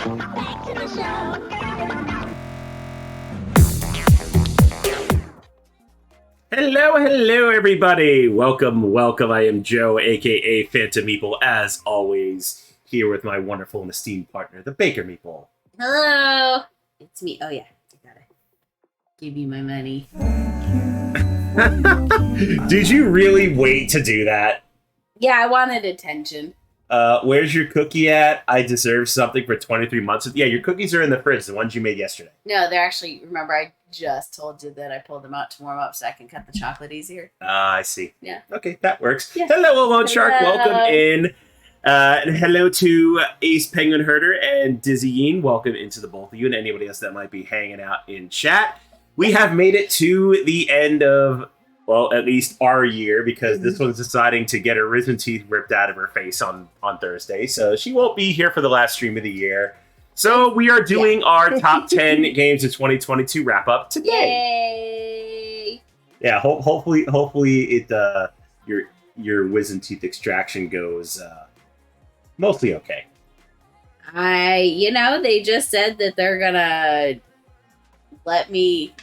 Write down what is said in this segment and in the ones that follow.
Back to the show. Hello, everybody. Welcome. I am Joe, aka Phantom Meeple, as always, here with my wonderful and esteemed partner, the Baker Meeple. Hello, it's me. Oh yeah, I gotta give you my money. Did you really wait to do that? Yeah, I wanted attention. Where's your cookie at? I deserve something for 23 months. Yeah, your cookies are in the fridge, the ones you made yesterday. No, they're actually. Remember, I just told you that I pulled them out to warm up so I can cut the chocolate easier. I see. Yeah. Okay, that works. Yeah. Hello, Lone Shark. Hello. Welcome in. And hello to Ace Penguin Herder and Dizzy Yeen. Welcome into the both of you and anybody else that might be hanging out in chat. We have made it to the end of, well, at least our year, because this one's deciding to get her wisdom teeth ripped out of her face on Thursday. So she won't be here for the last stream of the year. So we are doing our top 10 games of 2022 wrap up today. Yay! Yeah, hopefully it your wisdom teeth extraction goes mostly okay. They just said that they're gonna let me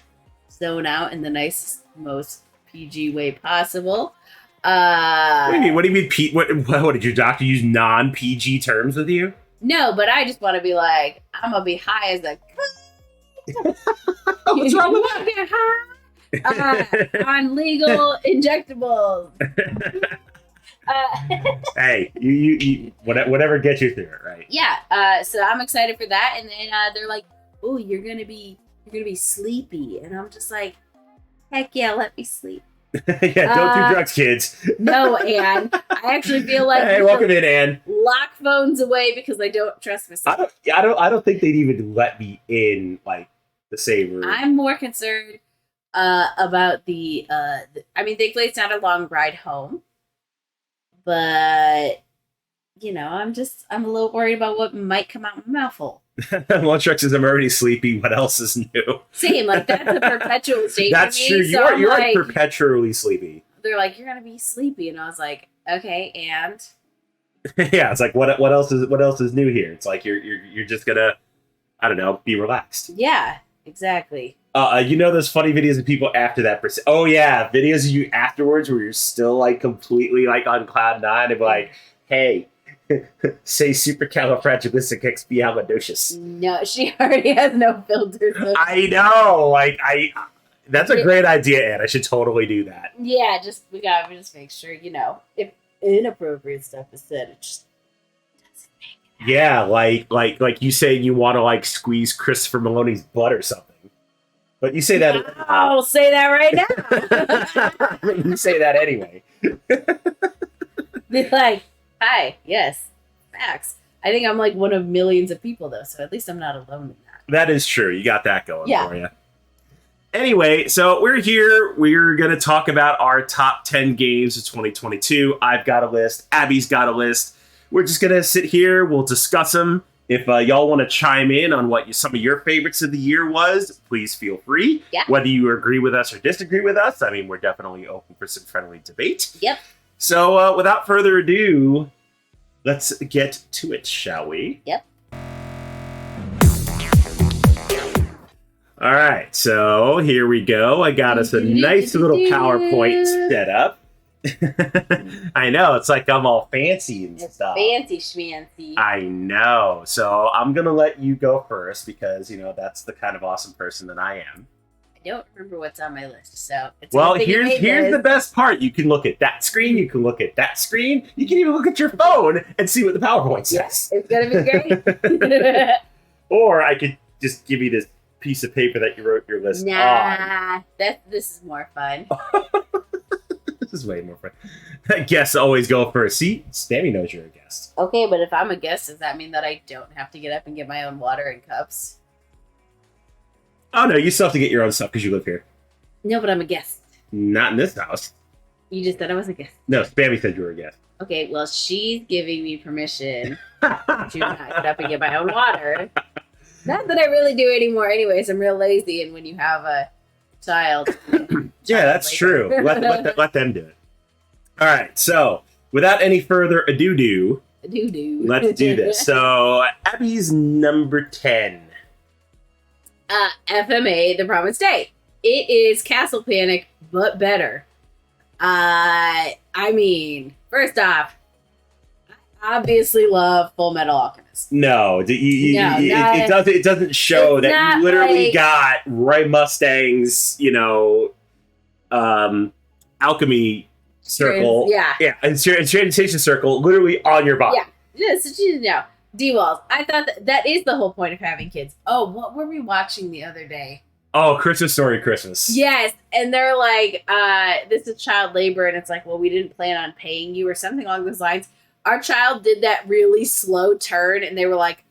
zone out in the nicest, most PG way possible. What do you mean? What did your doctor use non-PG terms with you? No, but I just want to be like, I'm gonna be high as a. What's wrong with that? Get high on legal injectables. Hey, you whatever gets you through it, right? Yeah. So I'm excited for that, and then they're like, "Oh, you're gonna be sleepy," and I'm just like, "Heck yeah, let me sleep." Yeah, don't do drugs, kids. No, Anne. I actually feel like Hey, welcome in, Anne. lock phones away because I don't trust myself. I don't think they'd even let me in like the same room. I'm more concerned about the. Thankfully it's not a long ride home, but I'm a little worried about what might come out my mouth hole. One Truck says I'm already sleepy. What else is new? Same, like that's a perpetual state. That's for me, true. so You're like, perpetually sleepy. They're like, you're gonna be sleepy, and I was like, okay, and Yeah, it's like what else is new here? It's like you're just gonna, I don't know, be relaxed. yeah, exactly. Those funny videos of people after that. Oh yeah, videos of you afterwards where you're still like completely like on cloud nine and be like, hey, say supercalifragilisticexpialidocious. No, she already has no filters. I know, like that's a great idea, Anne. I should totally do that. Yeah, we just make sure, if inappropriate stuff is said, it just doesn't make it. Yeah, like you say you want to like squeeze Christopher Maloney's butt or something. But you say that. I'll say that right now. You say that anyway. Be like, hi, yes, facts. I think I'm like one of millions of people though, so at least I'm not alone in that. That is true. You got that going Yeah. for you. Anyway, so we're here. We're going to talk about our top 10 games of 2022. I've got a list. Abby's got a list. We're just going to sit here. We'll discuss them. If y'all want to chime in on what some of your favorites of the year was, please feel free. Yeah. Whether you agree with us or disagree with us, I mean, we're definitely open for some friendly debate. Yep. So without further ado, let's get to it, shall we? Yep. All right, so here we go. I got us a nice little PowerPoint set up. I know, it's like I'm all fancy and It's stuff. fancy schmancy. I know. So I'm going to let you go first because, that's the kind of awesome person that I am. I don't remember what's on my list, so it's a Well, good thing you made here's the this. best part. You can look at that screen. You can look at that screen. You can even look at your phone and see what the PowerPoint says. It's gonna be great. Or I could just give you this piece of paper that you wrote your list on. Nah, this is more fun. This is way more fun. Guests always go for a seat. Stammy knows you're a guest. Okay, but if I'm a guest, does that mean that I don't have to get up and get my own water and cups? Oh, no, you still have to get your own stuff because you live here. No, but I'm a guest. Not in this house. You just said I was a guest. No, Spammy said you were a guest. Okay, well, she's giving me permission to not get up and get my own water. Not that I really do anymore anyways. I'm real lazy, and when you have a child... Yeah, that's true. Let them do it. All right, so without any further ado, do. Let's do this. So, Abby's number 10. FMA: The Promised Day. It is Castle Panic, but better. I mean, first off, I obviously love Full Metal Alchemist. No, it doesn't show It's that not you literally like- got Roy Mustang's, alchemy circle. Yeah. And transmutation circle literally on your body. Yeah. Yes, D-Walls. I thought that is the whole point of having kids. Oh, what were we watching the other day? Oh, Christmas Story Christmas. Yes, and they're like, this is child labor, and it's like, well, we didn't plan on paying you or something along those lines. Our child did that really slow turn, and they were like,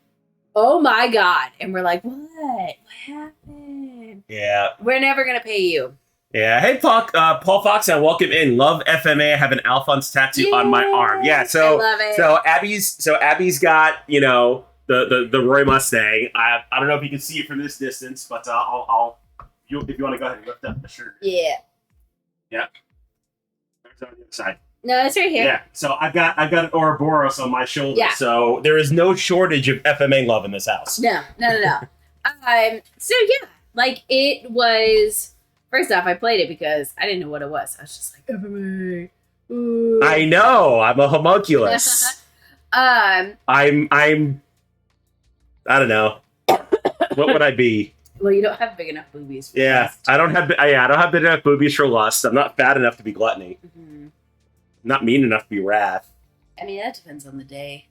oh my God. And we're like, what? What happened? Yeah. We're never going to pay you. Yeah. Hey, Paul Fox, and welcome in. Love FMA. I have an Alphonse tattoo on my arm. Yeah. So, I love it. Abby's got, the Roy Mustang. I don't know if you can see it from this distance, but if you want to go ahead and lift up the shirt. Yeah. Yeah. There's on the other side. No, it's right here. Yeah. So I've got an Ouroboros on my shoulder. Yeah. So there is no shortage of FMA love in this house. No. So yeah, like it was. First off, I played it because I didn't know what it was. I was just like, FMA. Ooh. I know. I'm a homunculus. I'm. I don't know. What would I be? Well, you don't have big enough boobies. For Yeah, lust. I don't have big enough boobies for lust. I'm not fat enough to be gluttony. Mhm. Not mean enough to be wrath. I mean, that depends on the day.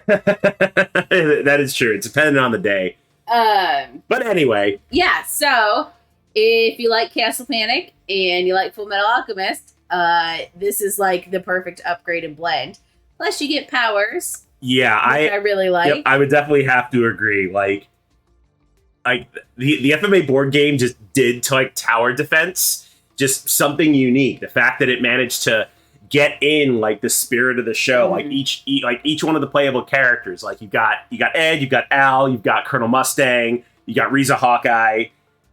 That is true. It's dependent on the day. But anyway, Yeah. So if you like Castle Panic and you like Full Metal Alchemist, this is like the perfect upgrade and blend. Plus, you get powers, yeah, which I really like. Yep, I would definitely have to agree. Like the FMA board game just did to like tower defense just something unique. The fact that it managed to get in like the spirit of the show, like each one of the playable characters. Like you got Ed, you've got Al, you've got Colonel Mustang, you got Riza Hawkeye,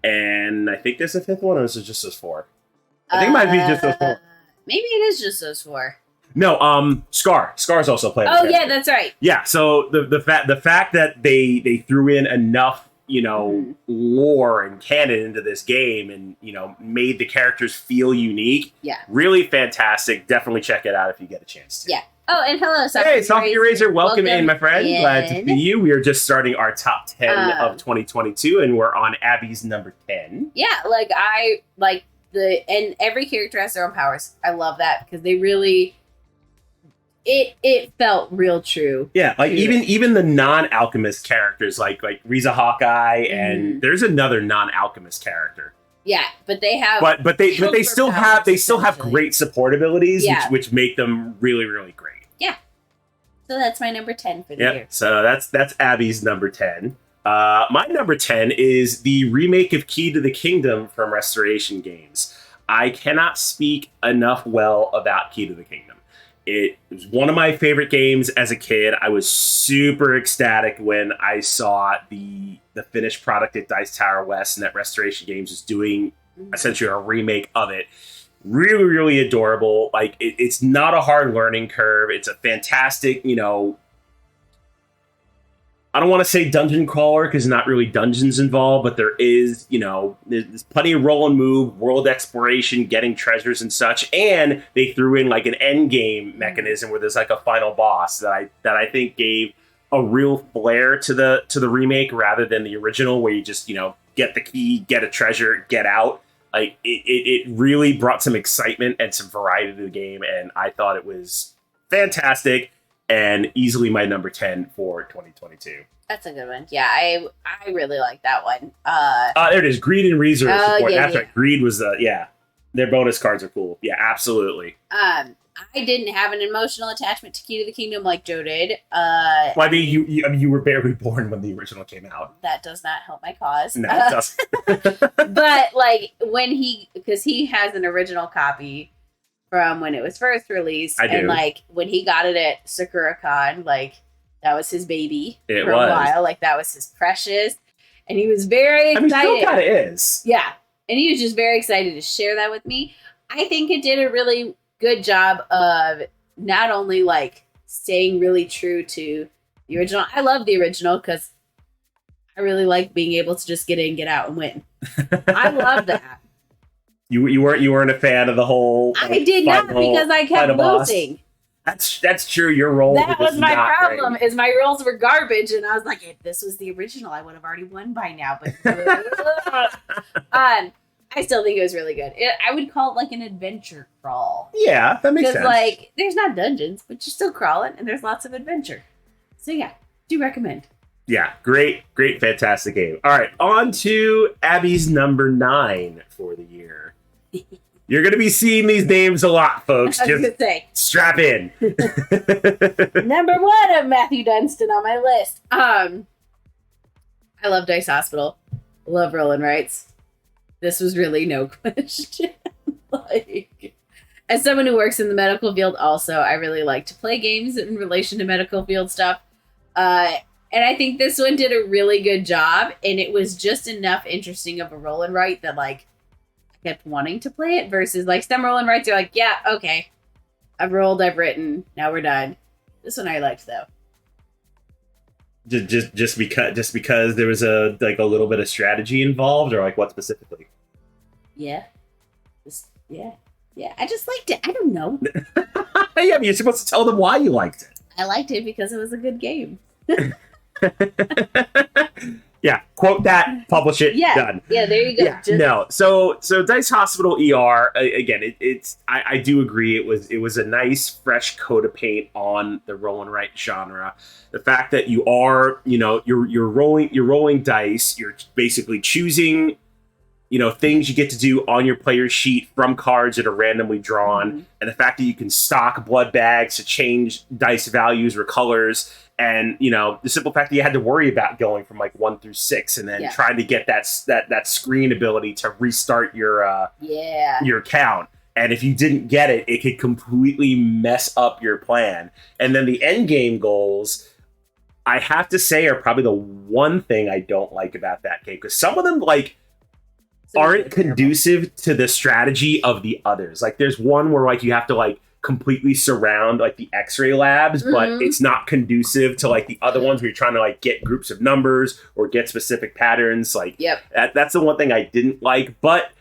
and I think there's a fifth one, or is it just those four? I think it might be just those four. Maybe it is just those four. No, Scar. Scar's also playable. Oh character. yeah, that's right. Yeah, so the fact that they threw in enough, lore and canon into this game and, made the characters feel unique. Yeah. Really fantastic. Definitely check it out if you get a chance to. Yeah. Oh, and hello, Sophie. Hey, Sophie Razor, welcome in, my friend. Glad to in. see you. We are just starting our top 10 of 2022, and we're on Abby's number 10. Yeah, like I like and every character has their own powers. I love that because they really it felt real true. Yeah, like Yeah. even the non-alchemist characters, like Riza Hawkeye, and there's another non-alchemist character. Yeah, but they have But they Silver still powers, have essentially. great support abilities, Yeah. which make them really, really great. So that's my number 10 for the Yeah. year. So that's Abby's number 10. My number 10 is the remake of Key to the Kingdom from Restoration Games. I cannot speak enough well about Key to the Kingdom. It was one of my favorite games as a kid. I was super ecstatic when I saw the finished product at Dice Tower West and that Restoration Games was doing essentially a remake of it. Really, really adorable. Like it's not a hard learning curve. It's a fantastic, I don't want to say dungeon crawler because not really dungeons involved, but there is, there's plenty of roll and move, world exploration, getting treasures and such. And they threw in like an end game mechanism where there's like a final boss that I think gave a real flair to the remake rather than the original where you just, get the key, get a treasure, get out. Like it really brought some excitement and some variety to the game, and I thought it was fantastic and easily my number 10 for 2022. That's a good one. Yeah, I really like that one. There it is. Greed and Reserve support. yeah, That's yeah. right. Greed was their bonus cards are cool. Yeah, absolutely. I didn't have an emotional attachment to Key to the Kingdom like Joe did. Well, I mean, you were barely born when the original came out. That does not help my cause. No, it doesn't. But like because he has an original copy from when it was first released, I do. and like when he got it at SakuraCon, like that was his baby It for was. a while. Like that was his precious, and he was very I mean, excited. still kind of is. Yeah, and he was just very excited to share that with me. I think it did a really good job of not only like staying really true to the original. I love the original because I really like being able to just get in, get out, and win. I love that. You weren't a fan of the whole. I did not because I kept losing. That's true. Your role. That was my problem. Is my rolls were garbage, and I was like, if this was the original, I would have already won by now. But I still think it was really good. I would call it like an adventure crawl. Yeah, that makes sense. Like, there's not dungeons, but you're still crawling, and there's lots of adventure. So yeah, do recommend. Yeah, great, fantastic game. All right, on to Abby's number 9 for the year. You're going to be seeing these names a lot, folks. I was going to say. Strap in. Number 1 of Matthew Dunstan on my list. I love Dice Hospital. Love Roll and Rights. This was really no question. Like, as someone who works in the medical field also, I really like to play games in relation to medical field stuff. And I think this one did a really good job, and it was just enough interesting of a roll and write that, like, I kept wanting to play it versus, like, some roll and writes are like, yeah, okay, I've rolled, I've written, now we're done. This one I liked, though. Just because there was a little bit of strategy involved, or like what specifically? Yeah. Yeah. I just liked it. I don't know. Yeah, but you're supposed to tell them why you liked it. I liked it because it was a good game. Yeah, quote that, publish it, done. Yeah, there you go. Yeah, so Dice Hospital ER again. I do agree. It was a nice fresh coat of paint on the roll and write genre. The fact that you are, you're rolling dice. You're basically choosing, things you get to do on your player's sheet from cards that are randomly drawn, and the fact that you can stock blood bags to change dice values or colors. And the simple fact that you had to worry about going from like 1 through 6, and then trying to get that screen ability to restart your count. And if you didn't get it, it could completely mess up your plan. And then the end game goals, I have to say, are probably the one thing I don't like about that game, because some of them aren't conducive to the strategy of the others. Like there's one where you have to completely surround the X-ray labs, but it's not conducive to the other ones where you're trying to get groups of numbers or get specific patterns. That's the one thing I didn't like, but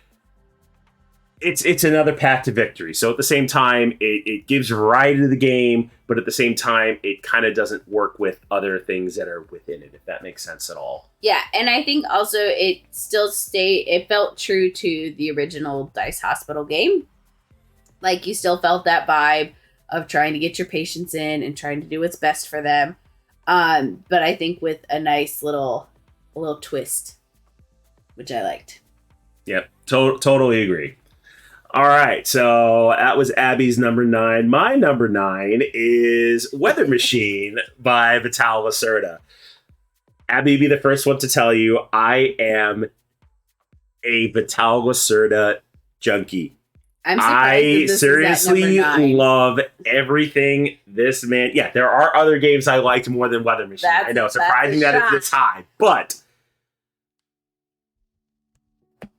it's another path to victory. So at the same time, it gives variety to the game, but at the same time, it kind of doesn't work with other things that are within it, if that makes sense at all. Yeah, and I think also it felt true to the original Dice Hospital game. You still felt that vibe of trying to get your patients in and trying to do what's best for them. But I think with a nice little twist, which I liked. Yep, totally agree. All right, so that was Abby's number 9. My number 9 is Weather Machine by Vital Lacerda. Abby, be the first one to tell you, I am a Vital Lacerda junkie. I seriously love everything this man. Yeah, there are other games I liked more than Weather Machine. I know, surprising that it's this high. But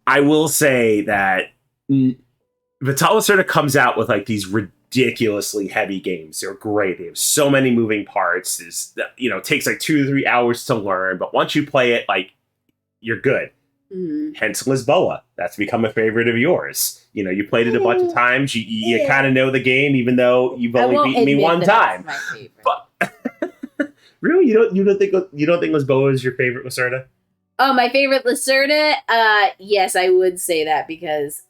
I will say that Vital Lacerda comes out with these ridiculously heavy games. They're great. They have so many moving parts. It takes 2 to 3 hours to learn, but once you play it, you're good. Hence Lisboa. That's become a favorite of yours. You played it a bunch of times. You kind of know the game, even though you've only beaten me one time. But really, you don't think Lisboa is your favorite Lacerda? Oh, my favorite Lacerda? Yes, I would say that, because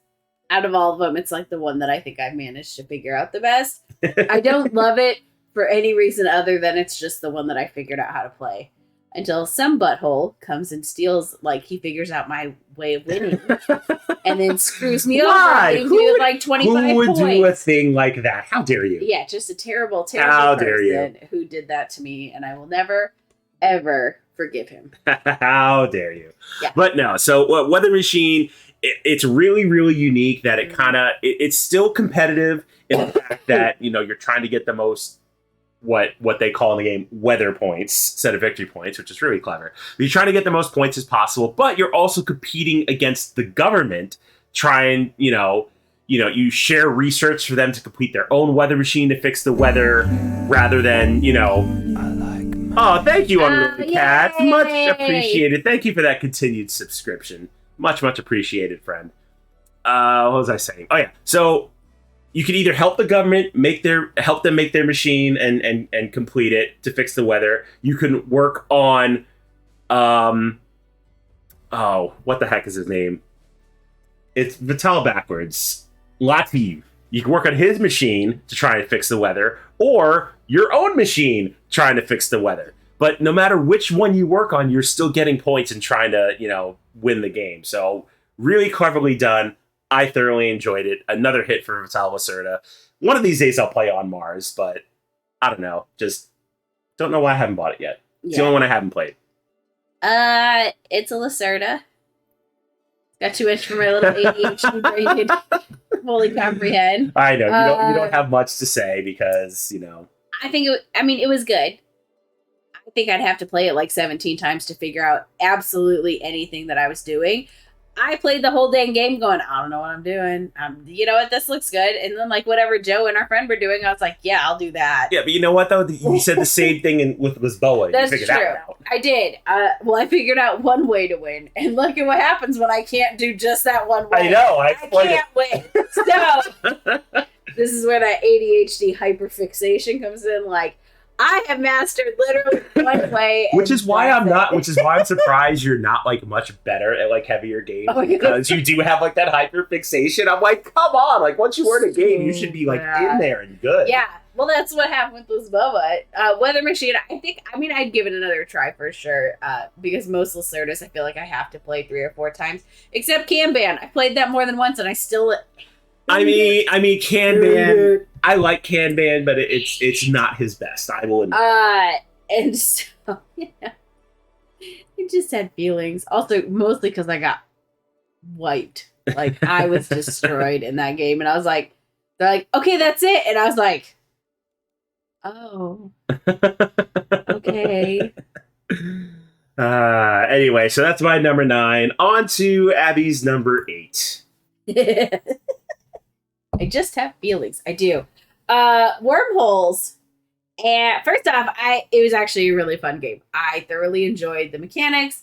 out of all of them, it's the one that I think I've managed to figure out the best. I don't love it for any reason other than it's just the one that I figured out how to play. Until some butthole comes and steals, he figures out my way of winning, and then screws me over. And who would 25 Who would points. do a thing like that? How dare you? Yeah, just a terrible, How person dare you. who did that to me, and I will never, ever forgive him. How dare you? Yeah. But no, so Weather Machine, it's really, really unique that it it's still competitive in the fact that, you're trying to get the most, what they call in the game weather points instead of victory points, which is really clever. But you're trying to get the most points as possible, but you're also competing against the government, trying, you share research for them to complete their own weather machine to fix the weather, rather than Oh, thank you, Unruly Cat. Yay! Much appreciated. Thank you for that continued subscription. Much appreciated, friend. What was I saying? Oh yeah. So you can either help the government help them make their machine and complete it to fix the weather. You can work on what the heck is his name? It's Vital backwards. Latif. You can work on his machine to try and fix the weather, or your own machine trying to fix the weather. But no matter which one you work on, you're still getting points and trying to, win the game. So really cleverly done. I thoroughly enjoyed it. Another hit for Vital Lacerda. One of these days I'll play on Mars, but I don't know. Just don't know why I haven't bought it yet. It's the only one I haven't played. It's a Lacerda. Got too much for my little ADHD brain to fully comprehend. I know. You don't have much to say because, I think it was good. I think I'd have to play it like 17 times to figure out absolutely anything that I was doing. I played the whole dang game going, I don't know what I'm doing. You know what? This looks good. And then whatever Joe and our friend were doing, I was like, yeah, I'll do that. Yeah, but you know what, though? You said the same thing with Lisboa. That's you figured true. that out. I did. I figured out one way to win. And look at what happens when I can't do just that one way. I know. I can't win. So, this is where that ADHD hyperfixation comes in. I have mastered literally one way. Which is why I'm surprised you're not much better at heavier games, because you do have that hyper fixation. I'm like, come on, once you learn a game, you should be in there and good. Yeah. Well, that's what happened with Lisboa. Weather Machine, I'd give it another try for sure, because most Lacerdas I feel like I have to play 3 or 4 times, except Kanban. I played that more than once and I still... Kanban. I like Kanban, but it's not his best. I will admit. And so it just had feelings. Also, mostly because I got wiped. I was destroyed in that game, and I was like, they're like, okay, that's it, and I was like, oh, okay. Anyway, so that's my number 9. On to Abby's number 8. I just have feelings. I do. Wormholes. And first off, it was actually a really fun game. I thoroughly enjoyed the mechanics.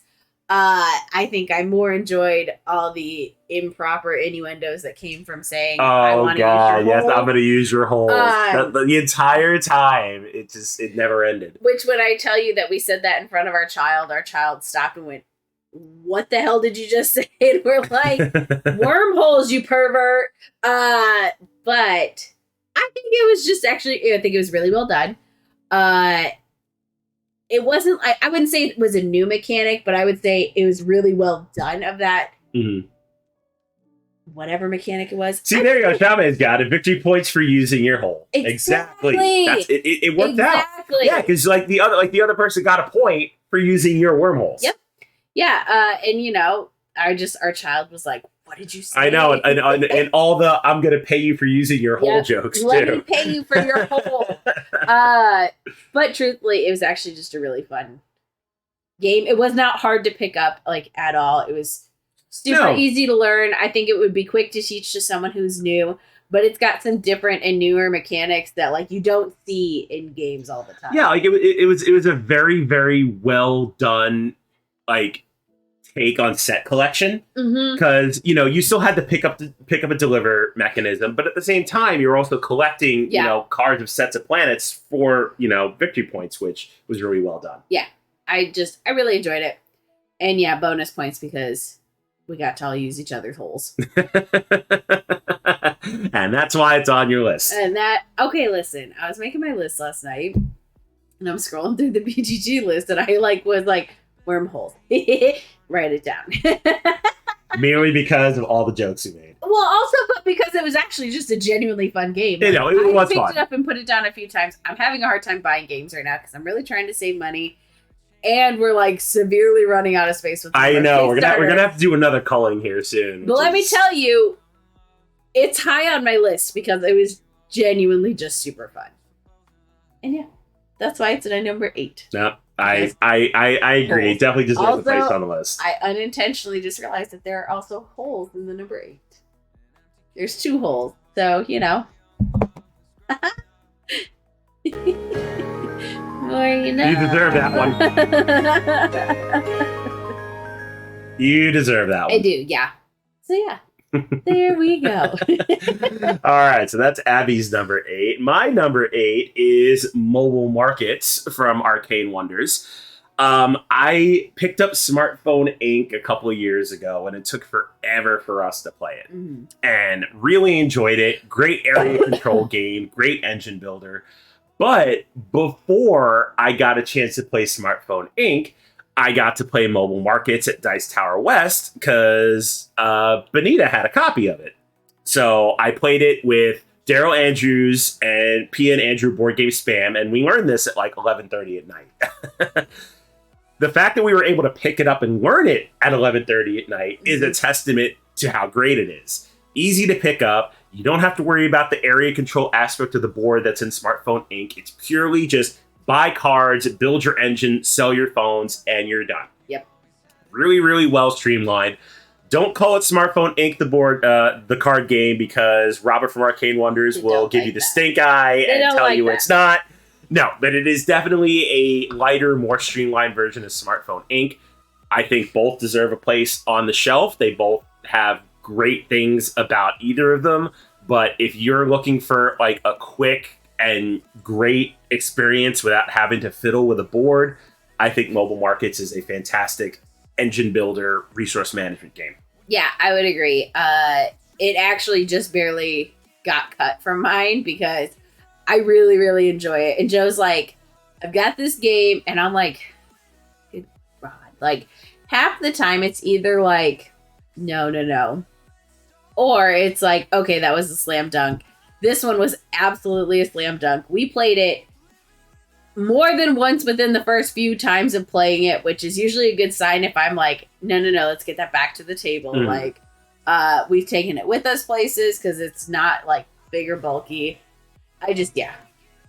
I think I more enjoyed all the improper innuendos that came from saying, I want to use your hole. I'm going to use your hole. The entire time, it never ended. Which, when I tell you that we said that in front of our child stopped and went, what the hell did you just say? And we're like, wormholes, you pervert. But I think it was just I think it was really well done. It wasn't, I wouldn't say it was a new mechanic, but I would say it was really well done of that. Mm-hmm. Whatever mechanic it was. See, there you go. Shaman's got it. Victory points for using your hole. Exactly. It worked out. Yeah, because the other person got a point for using your wormholes. Yep. Yeah, and our child was like, "What did you say?" I know, and all the "I'm going to pay you for using your hole" jokes too. Let me pay you for your hole. But truthfully, it was actually just a really fun game. It was not hard to pick up at all. It was super easy to learn. I think it would be quick to teach to someone who's new. But it's got some different and newer mechanics that you don't see in games all the time. Yeah, it was a very, very well done take on set collection, because you still had to pick up and deliver mechanism, but at the same time you're also collecting cards of sets of planets for victory points, which was really well done. Yeah, I really enjoyed it, and bonus points because we got to all use each other's holes. And that's why it's on your list. And listen, I was making my list last night, and I'm scrolling through the BGG list, and I was like, wormholes. Write it down. Merely because of all the jokes you made. Well, also, but because it was actually just a genuinely fun game. It was fun. I picked it up and put it down a few times. I'm having a hard time buying games right now because I'm really trying to save money. And we're severely running out of space with I know. We're gonna have to do another culling here soon. But let me tell you, it's high on my list because it was genuinely just super fun. And that's why it's at number 8. No, I agree. It definitely deserves a place on the list. I unintentionally just realized that there are also holes in the number 8. There's 2 holes, so you know. Or, you know. You deserve that You deserve that one. I do, yeah. So yeah, there we go. All right, so that's Abby's number 8. My number 8 is Mobile Markets from Arcane Wonders. I picked up Smartphone Inc. a couple of years ago, and it took forever for us to play it. And really enjoyed it. Great area control game, great engine builder. But before I got a chance to play Smartphone Inc., I got to play Mobile Markets at Dice Tower West because Benita had a copy of it. So I played it with Daryl Andrews and Pia and Andrew Board Game Spam, and we learned this at like 11:30 at night. The fact that we were able to pick it up and learn it at 11:30 at night is a testament to how great it is. Easy to pick up. You don't have to worry about the area control aspect of the board that's in Smartphone Inc. It's purely just buy cards, build your engine, sell your phones, and you're done. Yep. Really, really well streamlined. Don't call it Smartphone Inc. the card game, because Robert from Arcane Wonders will give you the stink eye and tell you it's not. No, but it is definitely a lighter, more streamlined version of Smartphone Inc. I think both deserve a place on the shelf. They both have great things about either of them. But if you're looking for like a quick and great experience without having to fiddle with a board, I think Mobile Markets is a fantastic engine builder resource management game. Yeah, I would agree. It actually just barely got cut from mine because I really, really enjoy it. And Joe's like, I've got this game, and I'm like, good God. Like, half the time it's either like, no. Or it's like, okay, that was a slam dunk. This one was absolutely a slam dunk. We played it more than once within the first few times of playing it, which is usually a good sign if I'm like, no, let's get that back to the table. Like, we've taken it with us places because it's not like big or bulky.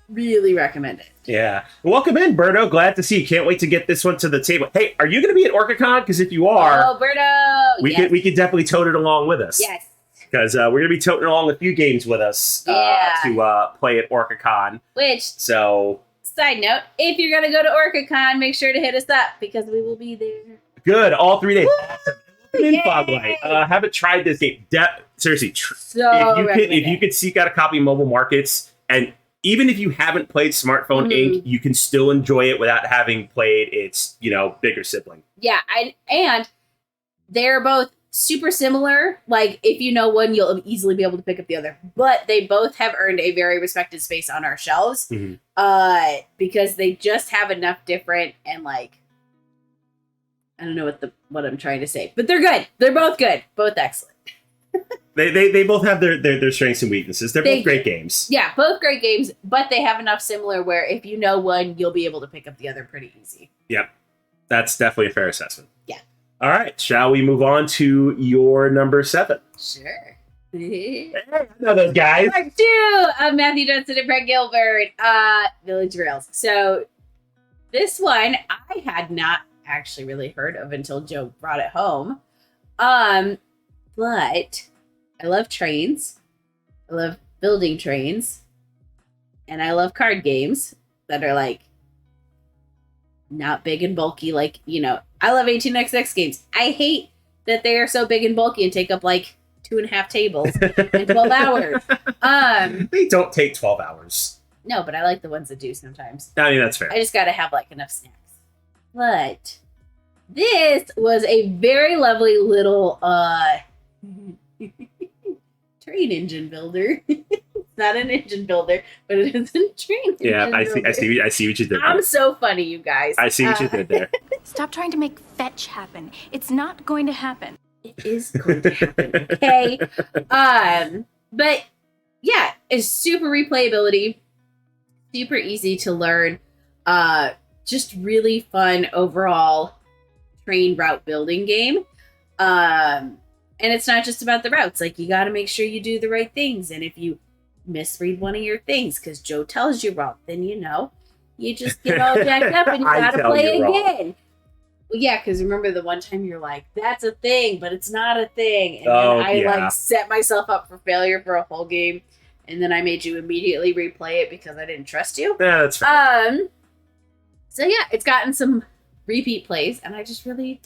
Really recommend it. Yeah. Welcome in, Berto. Glad to see you. Can't wait to get this one to the table. Hey, are you going to be at OrcaCon? Because if you are, Berto! We could definitely tote it along with us. Yes. Because we're going to be toting along a few games with us to play at OrcaCon. So, side note, if you're going to go to OrcaCon, make sure to hit us up because we will be there. Good. All 3 days. Awesome. Yay! Foglight. Haven't tried this game. Seriously. If you could seek out a copy of Mobile Markets, and even if you haven't played Smartphone Inc., you can still enjoy it without having played its, bigger sibling. Yeah. And they're both super similar. Like, if you know one, you'll easily be able to pick up the other. But they both have earned a very respected space on our shelves because they just have enough different and like, I don't know what I'm trying to say, but they're good. They're both good. Both excellent. They both have their strengths and weaknesses. They're both great games. Yeah, both great games, but they have enough similar where if you know one, you'll be able to pick up the other pretty easy. Yep. That's definitely a fair assessment. Yeah. All right. Shall we move on to your number 7? Sure. Hey, I know those guys. Part 2 of Matthew Johnson and Brett Gilbert, Village Rails. So this one I had not actually really heard of until Joe brought it home. But I love trains. I love building trains. And I love card games that are like not big and bulky. Like, I love 18xx games. I hate that they are so big and bulky and take up like 2.5 tables in 12 hours. They don't take 12 hours. No, but I like the ones that do sometimes. I mean, that's fair. I just got to have like enough snacks. But this was a very lovely little train engine builder. It's not an engine builder, but it is a train engine builder. I see what you did there. I'm so funny, you guys. I see what you did there. Stop trying to make fetch happen. It's not going to happen. It is going to happen, okay? But yeah, it's super replayability, super easy to learn, just really fun overall train route building game. And it's not just about the routes. Like, you got to make sure you do the right things. And if you misread one of your things because Joe tells you wrong, then you just get all jacked up and you got to play again. Well, yeah, because remember the one time you're like, that's a thing, but it's not a thing. And Oh, then I yeah. like set myself up for failure for a whole game. And then I made you immediately replay it because I didn't trust you. Yeah, that's fair. So yeah, it's gotten some repeat plays, and I just really,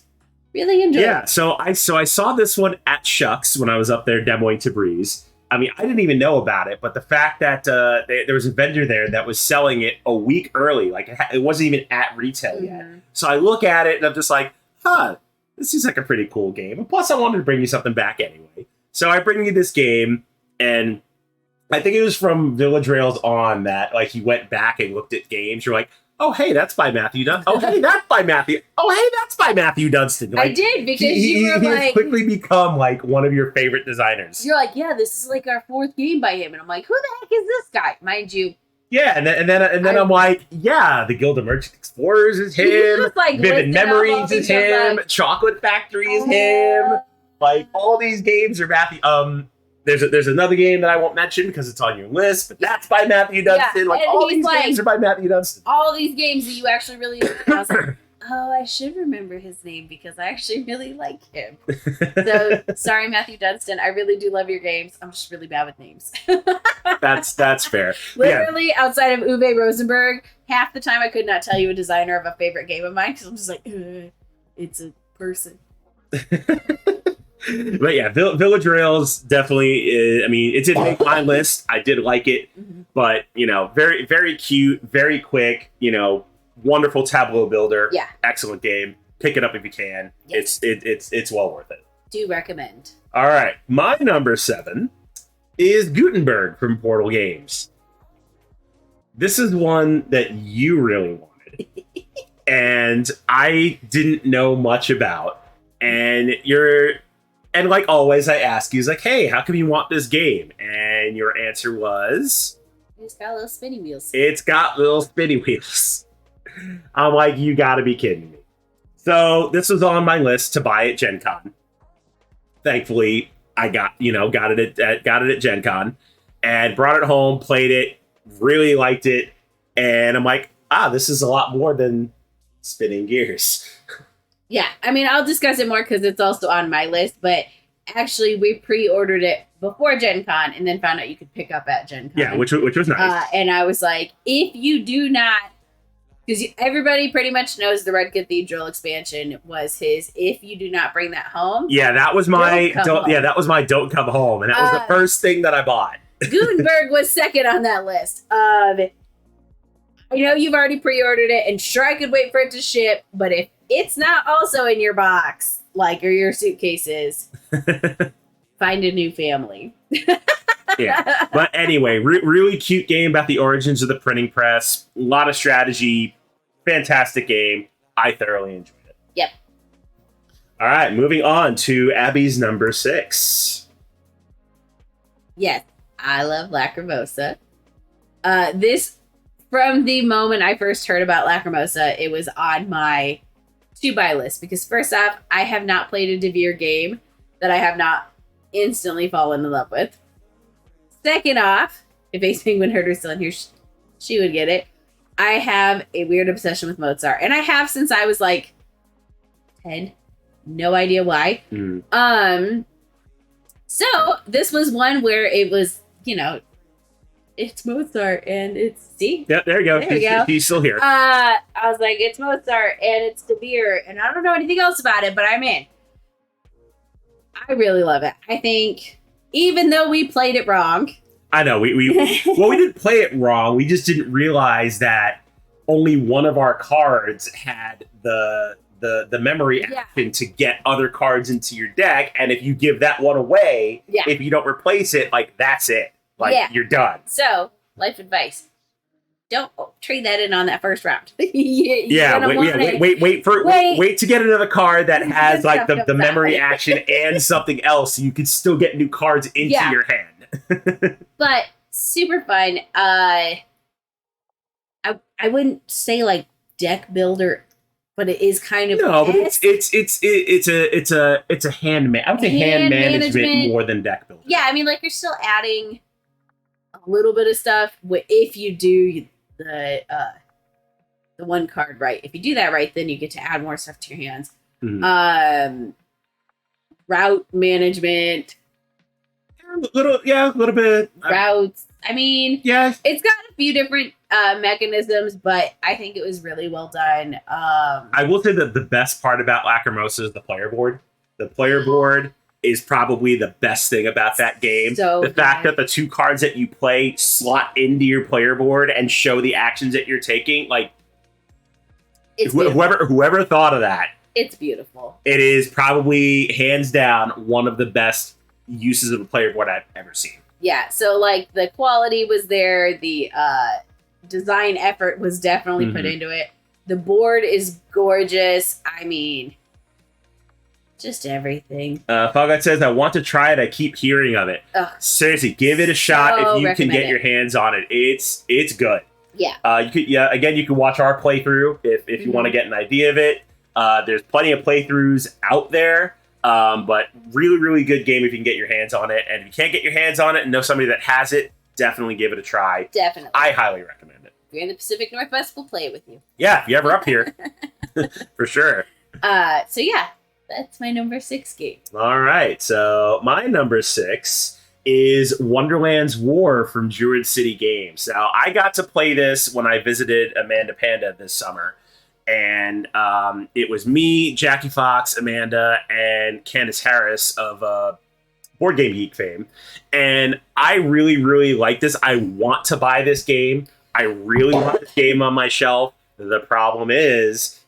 really enjoy Yeah, it. so I saw this one at Shucks when I was up there demoing Tabriz. I mean, I didn't even know about it, but the fact that there was a vendor there that was selling it a week early, like it wasn't even at retail yet. Mhm. So I look at it and I'm just like, huh, this seems like a pretty cool game. And plus, I wanted to bring you something back anyway. So I bring you this game, and I think it was from Village Rails on that, like, he went back and looked at games. You're like, oh, hey, that's by Matthew Dunstan. Oh, hey, that's by Matthew. Oh, hey, that's by Matthew Dunstan. Like, I did because he you were has like, quickly become like one of your favorite designers. you're like, yeah, this is like our fourth game by him, and I'm like, who the heck is this guy? Mind you, Yeah, and then I'm like, yeah, the Guild of Merchant Explorers is he him. was, like, Vivid listing off all Memories these is him. like, Chocolate Factory is him. Like, all these games are Matthew. There's another game that I won't mention because it's on your list, but that's by Matthew Dunstan. Yeah, like, and all he's these like- games are by Matthew Dunstan. all these games that you actually really like. And I was like, oh, I should remember his name because I actually really like him. So sorry, Matthew Dunstan. I really do love your games. I'm just really bad with names. That's fair. Yeah. Literally, outside of Uwe Rosenberg, half the time I could not tell you a designer of a favorite game of mine because I'm just like, it's a person. But yeah, Village Rails definitely. I mean, it did make my list. I did like it, Mhm. but very very cute, very quick. Wonderful tableau builder. Yeah. Excellent game. Pick it up if you can. Yes. It's well worth it. Do recommend. All right, my number 7 is Gutenberg from Portal Games. This is one that you really wanted, and I didn't know much about. And like always, I ask you, like, hey, how come you want this game? And your answer was, It's got little spinny wheels. it's got little spinny wheels. I'm like, you gotta be kidding me. So this was on my list to buy at Gen Con. Thankfully, I got it at Gen Con and brought it home, played it, really liked it, and I'm like, this is a lot more than spinning gears. Yeah, I mean, I'll discuss it more because it's also on my list, but actually, we pre-ordered it before Gen Con and then found out you could pick up at Gen Con. Yeah, which was nice. And I was like, if you do not, because everybody pretty much knows the Red Cathedral expansion was his, if you do not bring that home. Yeah, that was my Don't Come Home. that was my Don't Come Home, and that was the first thing that I bought. Gutenberg was second on that list. I know you've already pre-ordered it, and sure, I could wait for it to ship, but if it's not also in your box, like, or your suitcases, find a new family. Yeah, but anyway, really cute game about the origins of the printing press. A lot of strategy. Fantastic game. I thoroughly enjoyed it. Yep. All right, moving on to Abby's number 6. Yes, I love Lacrimosa. This, from the moment I first heard about Lacrimosa, it was on my to-buy list. Because first off, I have not played a Devere game that I have not instantly fallen in love with. Second off, if Ace Penguin Herder's still in here, she would get it. I have a weird obsession with Mozart. And I have since I was like 10. No idea why. Mm. So this was one where it was, it's Mozart and it's, see? Yeah, there you go. There you go. He's still here. I was like, it's Mozart and it's De Beer and I don't know anything else about it, but I'm in. I really love it. I think even though we played it wrong. I know we didn't play it wrong. We just didn't realize that only one of our cards had the memory action to get other cards into your deck, and if you give that one away, if you don't replace it, like, that's it. Like, you're done. So, life advice. Don't trade that in on that first round. Wait to get another card that has like the memory action and something else, so you can still get new cards into your hand. But super fun. I wouldn't say like deck builder, but it is kind of but it's a hand I would say hand management more than deck builder. Yeah, I mean, like, you're still adding a little bit of stuff if you do the the one card right. If you do that right, then you get to add more stuff to your hands. Mhm. Route management, A little bit. routes. I mean, Yeah, it's got a few different mechanisms, but I think it was really well done. I will say that the best part about Lacrimosa is the player board. The player board is probably the best thing about that game. So the fact good. that the two cards that you play slot into your player board and show the actions that you're taking, like It's beautiful. whoever thought of that, It's beautiful. it is probably hands down one of the best uses of a player board I've ever seen. Yeah, so like the quality was there, the design effort was definitely put Mhm. into it. The board is gorgeous. I mean, just everything. Foggot says, I want to try it. I keep hearing of it. Ugh. Seriously, give it a shot So if you can recommend get it. your hands on it. It's good. Yeah. You can watch our playthrough if you want to get an idea of it. There's plenty of playthroughs out there, but really, really good game if you can get your hands on it. And if you can't get your hands on it and know somebody that has it, definitely give it a try. Definitely. I highly recommend it. If you're in the Pacific Northwest, we'll play it with you. Yeah, if you're ever up here, for sure. So yeah, that's my number 6 game. All right, so my number 6 is Wonderland's War from Druid City Games. Now, I got to play this when I visited Amanda Panda this summer. And it was me, Jackie Fox, Amanda, and Candace Harris of Board Game Geek fame. And I really, really like this. I want to buy this game. I really want this game on my shelf. The problem is,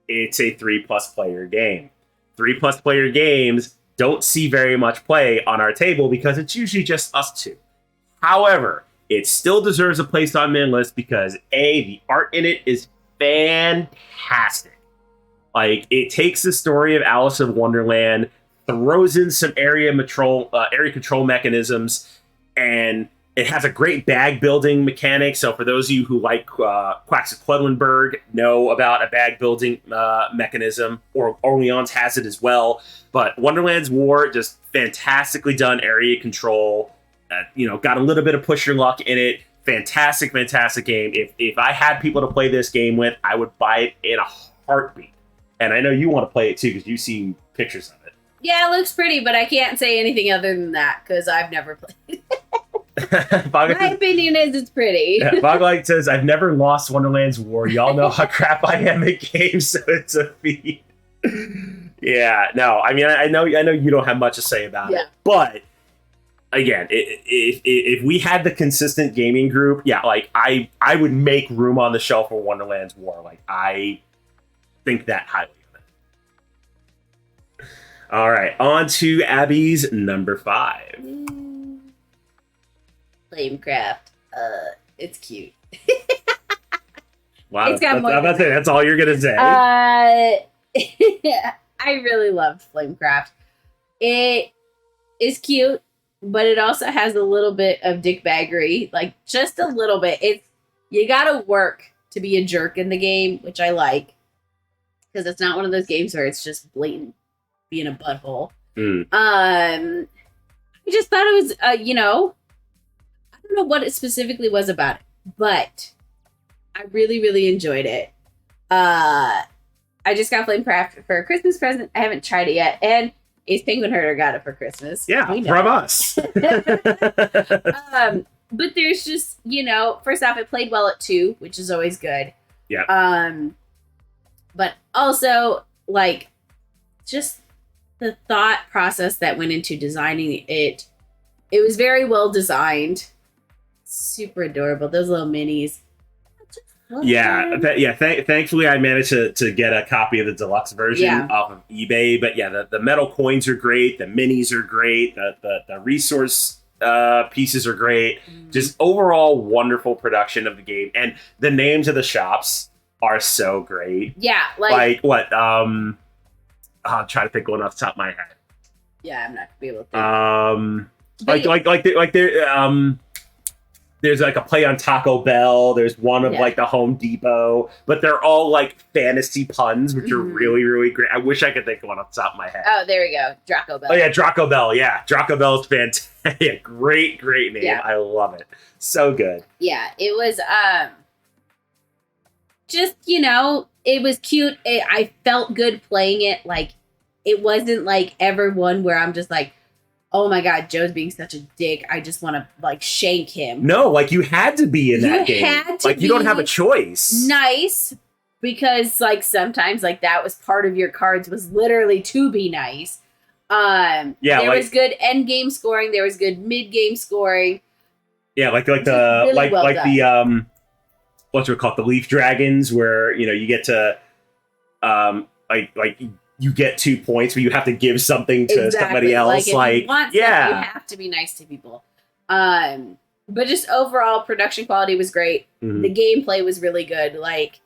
it's a 3+ player game. 3+ player games don't see very much play on our table because it's usually just us two. However, it still deserves a place on my list because the art in it is fantastic. Like, it takes the story of Alice in Wonderland, throws in some area control mechanisms, and it has a great bag building mechanic. So for those of you who like Quacks of Quedlinburg, know about a bag building mechanism, or Orleans has it as well. But Wonderland's War, just fantastically done area control. Got a little bit of push your luck in it. Fantastic game. If I had people to play this game with, I would buy it in a heartbeat. And I know you want to play it too because you've seen pictures of it. Yeah, it looks pretty, but I can't say anything other than that because I've never played it. My opinion is it's pretty. Voglight says, I've never lost Wonderland's War. Y'all know how crap I am at games, so it's a feat. Yeah, no, I mean, I know you don't have much to say about it, but again, if we had the consistent gaming group, like I would make room on the shelf for Wonderland's War. Like, I think that highly of it. All right, on to Abby's number 5. Flamecraft. It's cute. Wow, It's got more than that's all you're gonna say. I really loved Flamecraft. It is cute, but it also has a little bit of dickbaggery, like just a little bit. You gotta work to be a jerk in the game, which I like, because it's not one of those games where it's just blatant being a butthole. I just thought it was, I don't know what it specifically was about it, but I really, really enjoyed it. I just got Flamecraft for a Christmas present. I haven't tried it yet, and Ace Penguin Herder got it for Christmas. Yeah, We know. from us. But there's just, first off, it played well at 2, which is always good. Yeah. But also, like, just the thought process that went into designing it. It was very well designed. Super adorable. Those little minis. Thankfully, I managed to get a copy of the deluxe version off of eBay. But the metal coins are great. The minis are great. The resource pieces are great. Just overall wonderful production of the game, and the names of the shops are so great. Yeah, like what? I'm trying to think one off the top of my head. Yeah, I'm not gonna be able to. There's like a play on Taco Bell. There's one of like the Home Depot, but they're all like fantasy puns, which are really, really great. I wish I could think of one off the top of my head. Oh, there we go. Draco Bell. Oh yeah, Draco Bell. Yeah, Draco Bell's fantastic. Great name. Yeah. I love it. So good. Yeah, it was just, it was cute. I felt good playing it. Like, it wasn't like ever one where I'm just like, oh my God, Joe's being such a dick. I just want to like shank him. No, like you had to be in that game. Like you don't have a choice. Nice, because like sometimes like that was part of your cards was literally to be nice. There was good end game scoring. There was good mid game scoring. Yeah, like the what's it called, the Leaf Dragons, where you get to you get 2 points, but you have to give something to somebody else. Like you have to be nice to people. But just overall production quality was great. Mm-hmm. The gameplay was really good. Like,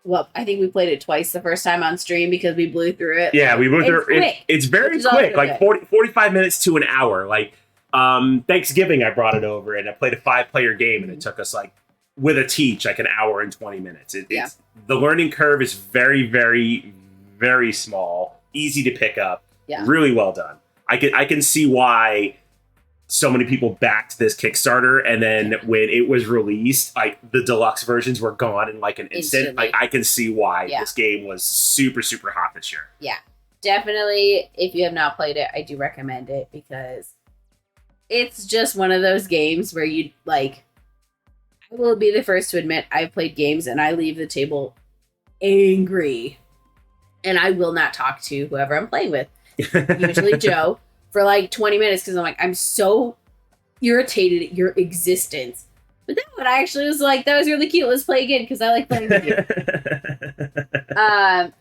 well, I think we played it twice the first time on stream because we blew through it. Yeah, we blew through it. It's very quick, like 45 minutes to an hour. Like Thanksgiving, I brought it over and I played a 5-player game, and it took us like with a teach like an hour and 20 minutes. It's the learning curve is very, very, very small, easy to pick up. Yeah, really well done. I can see why so many people backed this Kickstarter, and then when it was released, like the deluxe versions were gone in like an instant. Like I can see why this game was super, super hot this year. Yeah, definitely. If you have not played it, I do recommend it because it's just one of those games where you like. I will be the first to admit I've played games and I leave the table angry, and I will not talk to whoever I'm playing with. Usually Joe. For like 20 minutes because I'm like, I'm so irritated at your existence. But that one I actually was like, that was really cute. Let's play again because I like playing with you. I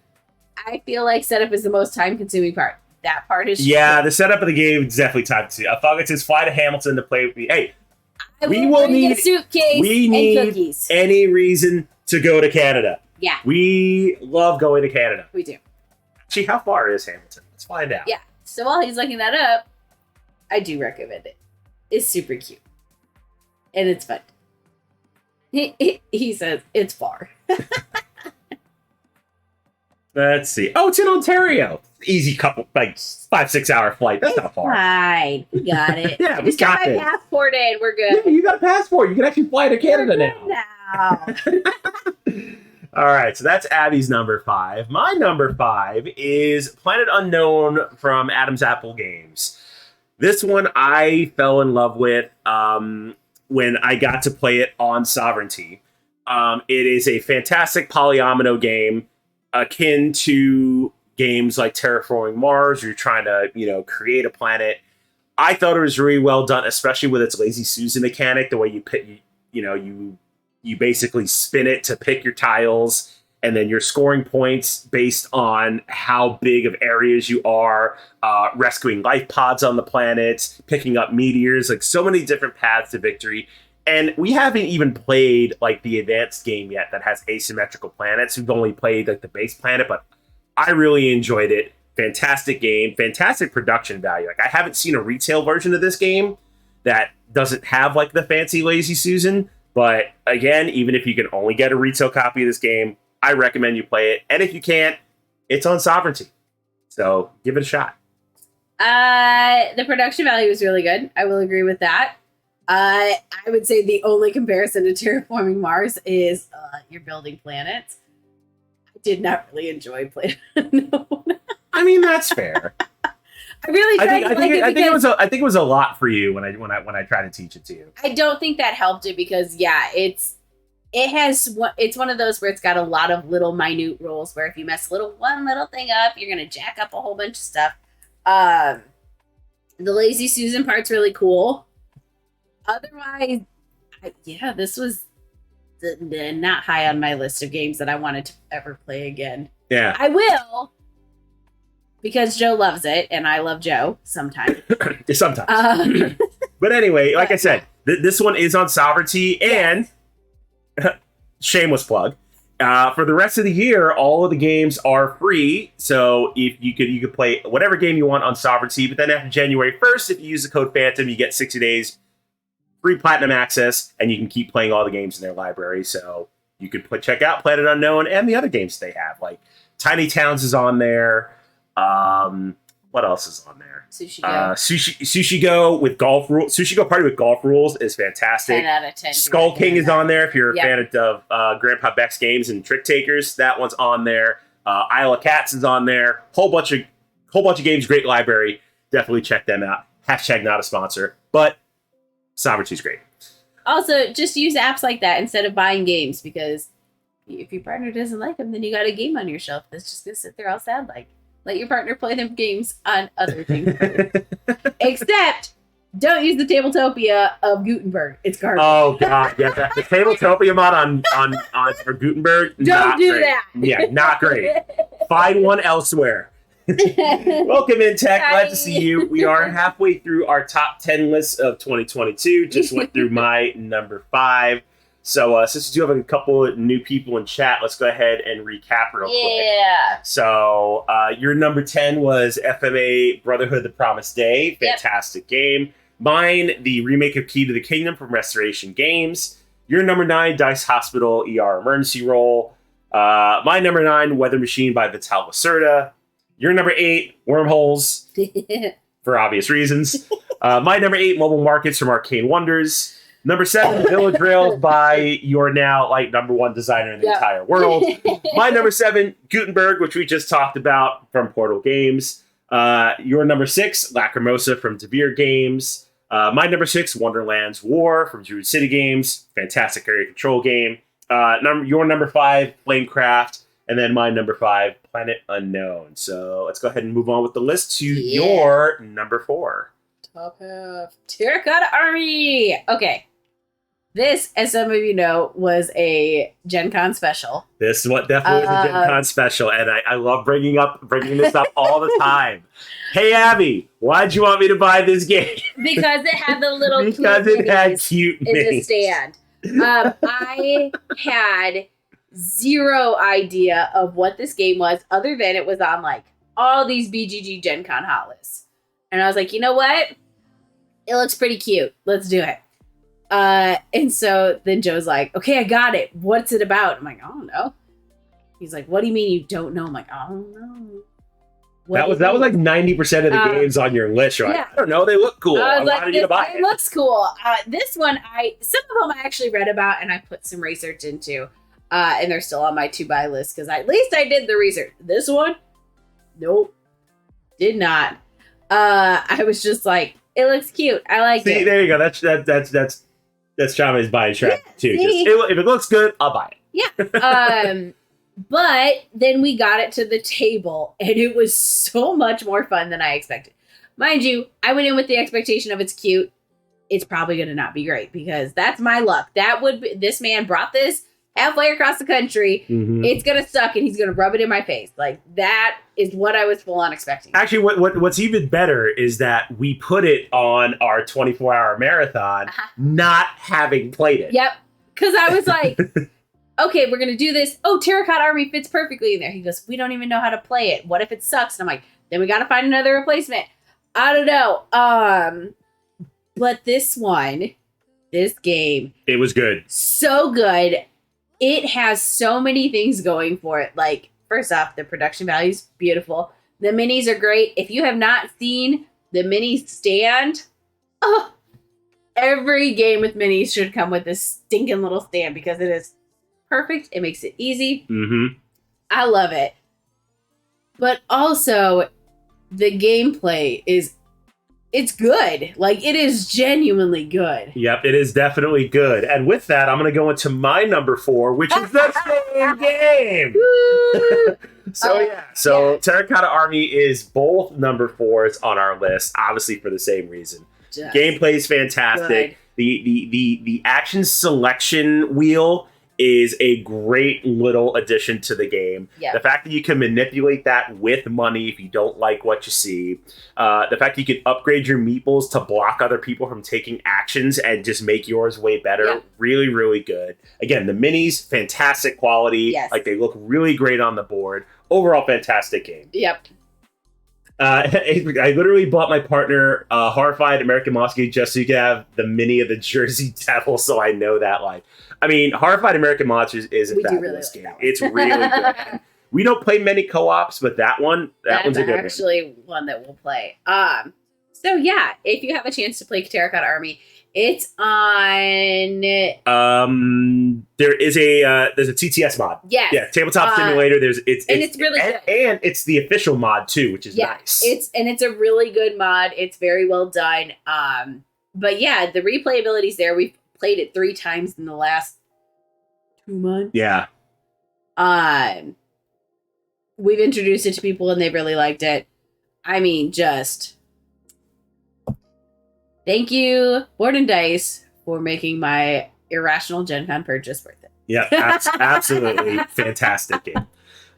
feel like setup is the most time consuming part. That part is the setup of the game is definitely time consuming. I thought it says fly to Hamilton to play with me. Hey, we will need a suitcase and cookies. Any reason to go to Canada. Yeah. We love going to Canada. We do. Actually, how far is Hamilton? Let's find out. Yeah. So while he's looking that up, I do recommend it. It's super cute. And it's fun. He says it's far. Let's see. Oh, it's in Ontario. Easy couple, like 5-6 hour flight. That's not far. Fine. We got it. Yeah, we got my passport in. We're good. Yeah, you got a passport. You can actually fly to Canada now. All right, so that's Abby's number 5. My number 5 is Planet Unknown from Adam's Apple Games. This one I fell in love with when I got to play it on Sovereignty. It is a fantastic polyomino game akin to games like Terraforming Mars, where you're trying to, create a planet. I thought it was really well done, especially with its Lazy Susan mechanic, the way you pick, you basically spin it to pick your tiles, and then you're scoring points based on how big of areas you are, rescuing life pods on the planet, picking up meteors, like so many different paths to victory. And we haven't even played like the advanced game yet that has asymmetrical planets. We've only played like the base planet, but I really enjoyed it. Fantastic game, fantastic production value. Like I haven't seen a retail version of this game that doesn't have like the fancy Lazy Susan. But again, even if you can only get a retail copy of this game, I recommend you play it. And if you can't, it's on Sovereignty. So give it a shot. The production value is really good. I will agree with that. I would say the only comparison to Terraforming Mars is you're building planets. I did not really enjoy Planet Unknown. I mean, that's fair. I really tried I think it was a lot for you when I tried to teach it to you. I don't think that helped it because it's one of those where it's got a lot of little minute rules where if you mess one little thing up, you're gonna jack up a whole bunch of stuff. The Lazy Susan part's really cool. Otherwise, this was not high on my list of games that I wanted to ever play again. Yeah, I will. Because Joe loves it, and I love Joe sometimes. Sometimes. But anyway, like I said, this one is on Sovereignty, and shameless plug. For the rest of the year, all of the games are free. So if you could play whatever game you want on Sovereignty, but then after January 1st, if you use the code Phantom, you get 60 days free platinum access, and you can keep playing all the games in their library. So you could check out Planet Unknown and the other games they have, like Tiny Towns is on there. What else is on there? Sushi Go. Sushi Go with golf rules. Sushi Go Party with golf rules is fantastic. 10 out of 10. Skull King is on there if you're a Yep. fan of Grandpa Beck's games and Trick Takers. That one's on there. Isle of Cats is on there. Whole bunch of games. Great library. Definitely check them out. Hashtag not a sponsor, but Sovereignty's great. Also, just use apps like that instead of buying games, because if your partner doesn't like them, then you got a game on your shelf that's just gonna sit there all sad. Like, let your partner play them games on other things. Except, don't use the Tabletopia of Gutenberg. It's garbage. Oh god, yeah, the Tabletopia mod on for Gutenberg. Don't not do great. that. Yeah, not great. Find one elsewhere. Welcome in, Tech. Glad to see you. We are halfway through our top 10 list of 2022. Just went through my number 5. So since we do have a couple of new people in chat, let's go ahead and recap real quick. Yeah. So your number 10 was FMA Brotherhood: The Promised Day. Fantastic game. Mine, the remake of Key to the Kingdom from Restoration Games. Your number 9, Dice Hospital ER Emergency Roll. My number 9, Weather Machine by Vital Lacerda. Your number 8, Wormholes, for obvious reasons. My number 8, Mobile Markets from Arcane Wonders. Number 7, Village Rails by your now number 1 designer in the entire world. My number 7, Gutenberg, which we just talked about from Portal Games. Your number 6, Lacrimosa from Devere Games. My number 6, Wonderland's War from Druid City Games. Fantastic area control game. Your number 5, Flamecraft. And then my number 5, Planet Unknown. So let's go ahead and move on with the list to your number 4. Top half. Terracotta Army. Okay. This, as some of you know, was a Gen Con special. This is what definitely was a Gen Con special, and I love bringing this up all the time. Hey Abby, why'd you want me to buy this game? Because it had the little because it had cute in the minis. stand. I had zero idea of what this game was, other than it was on all these BGG Gen Con hot lists. And I was like, you know what? It looks pretty cute. Let's do it. And so then Joe's like, okay, I got it. What's it about? I'm like, I don't know. He's like, what do you mean you don't know? I'm like, I don't know. That was 90% of the games on your list. You're like, I don't know, they look cool. I wanted you to buy it. It looks cool. This one, some of them I actually read about and I put some research into. And they're still on my to-buy list because at least I did the research. This one, nope, did not. I was just like, it looks cute. I like it. See, there you go. That's Chama's buying trap too. If it looks good, I'll buy it. Yeah. But then we got it to the table, and it was so much more fun than I expected. Mind you, I went in with the expectation of it's cute. It's probably going to not be great because that's my luck. This man brought this halfway across the country. Mm-hmm. It's going to suck, and he's going to rub it in my face. That is what I was full on expecting. Actually, what's even better is that we put it on our 24-hour marathon, not having played it. Yep. Because I was like, okay, we're going to do this. Oh, Terracotta Army fits perfectly in there. He goes, we don't even know how to play it. What if it sucks? And I'm like, then we got to find another replacement. I don't know. But this game. It was good. So good. It has so many things going for it. First off, the production value is beautiful. The minis are great. If you have not seen the mini stand, every game with minis should come with this stinking little stand because it is perfect. It makes it easy. Mm-hmm. I love it. But also, the gameplay it's good. It is genuinely good. Yep, it is definitely good. And with that, I'm going to go into my number 4, which is the same game. So Terracotta Army is both number 4s on our list, obviously for the same reason. Gameplay is fantastic. The action selection wheel is a great little addition to the game. Yep. The fact that you can manipulate that with money if you don't like what you see. The fact that you can upgrade your meeples to block other people from taking actions and just make yours way better. Yep. Really, really good. Again, the minis, fantastic quality. Yes. They look really great on the board. Overall, fantastic game. Yep. I literally bought my partner Horrified American Monster just so you could have the mini of the Jersey Devil, so I know that Horrified American Monsters is a fabulous game. Like it's really good. We don't play many co-ops, but that one's a good one. Actually one that we'll play. So yeah, if you have a chance to play Terracotta Army, it's on. There's a TTS mod. Yes. Yeah, Tabletop Simulator. It's really good. And it's the official mod too, which is nice. It's a really good mod. It's very well done. But yeah, the replayability is there. We've played it 3 times in the last 2 months. Yeah. We've introduced it to people and they really liked it. I mean, just thank you, Board and Dice, for making my irrational Gen Con purchase worth it. Yeah, absolutely fantastic game.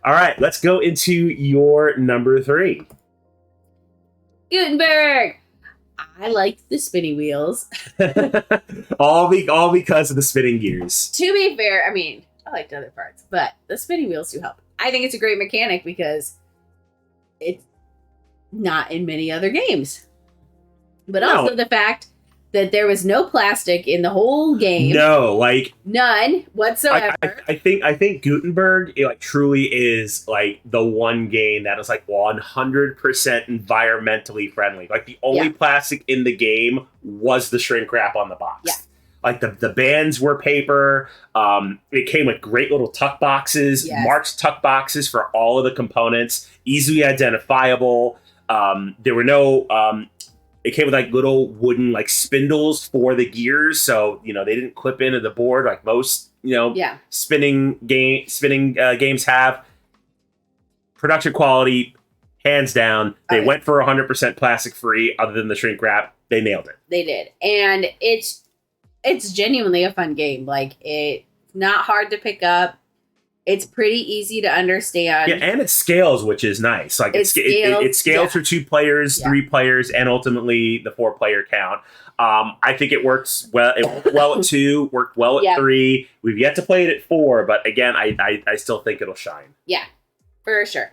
All right, let's go into your number 3. Gutenberg. I liked the spinning wheels. all because of the spinning gears. To be fair, I mean, I liked other parts, but the spinning wheels do help. I think it's a great mechanic because it's not in many other games. But also the fact that there was no plastic in the whole game. No, like none whatsoever. I think Gutenberg truly is like the one game that is like 100% environmentally friendly. Like the only plastic in the game was the shrink wrap on the box. Yeah. Like the bands were paper. It came with great little tuck boxes, marked tuck boxes for all of the components, easily identifiable. There were no. It came with like little wooden like spindles for the gears, so they didn't clip into the board like most spinning games have. Production quality, hands down. They went for 100% plastic free. Other than the shrink wrap, they nailed it. They did, and it's genuinely a fun game. Like it's not hard to pick up. It's pretty easy to understand. Yeah, and it scales, which is nice. Like it scales for 2 players, 3 players, and ultimately the 4-player count. I think it works well. It worked well at 2, worked well at 3. We've yet to play it at 4, but again, I still think it'll shine. Yeah, for sure.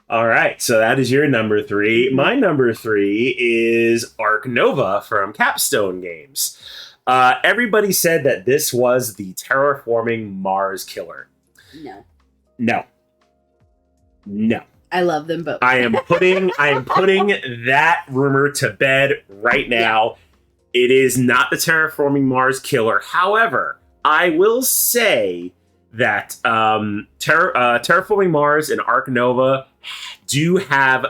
All right, so that is your number 3. My number 3 is Ark Nova from Capstone Games. Everybody said that this was the terraforming Mars killer. No. I love them both. I am putting that rumor to bed right now. Yeah. It is not the terraforming Mars killer. However, I will say that terraforming Mars and Ark Nova do have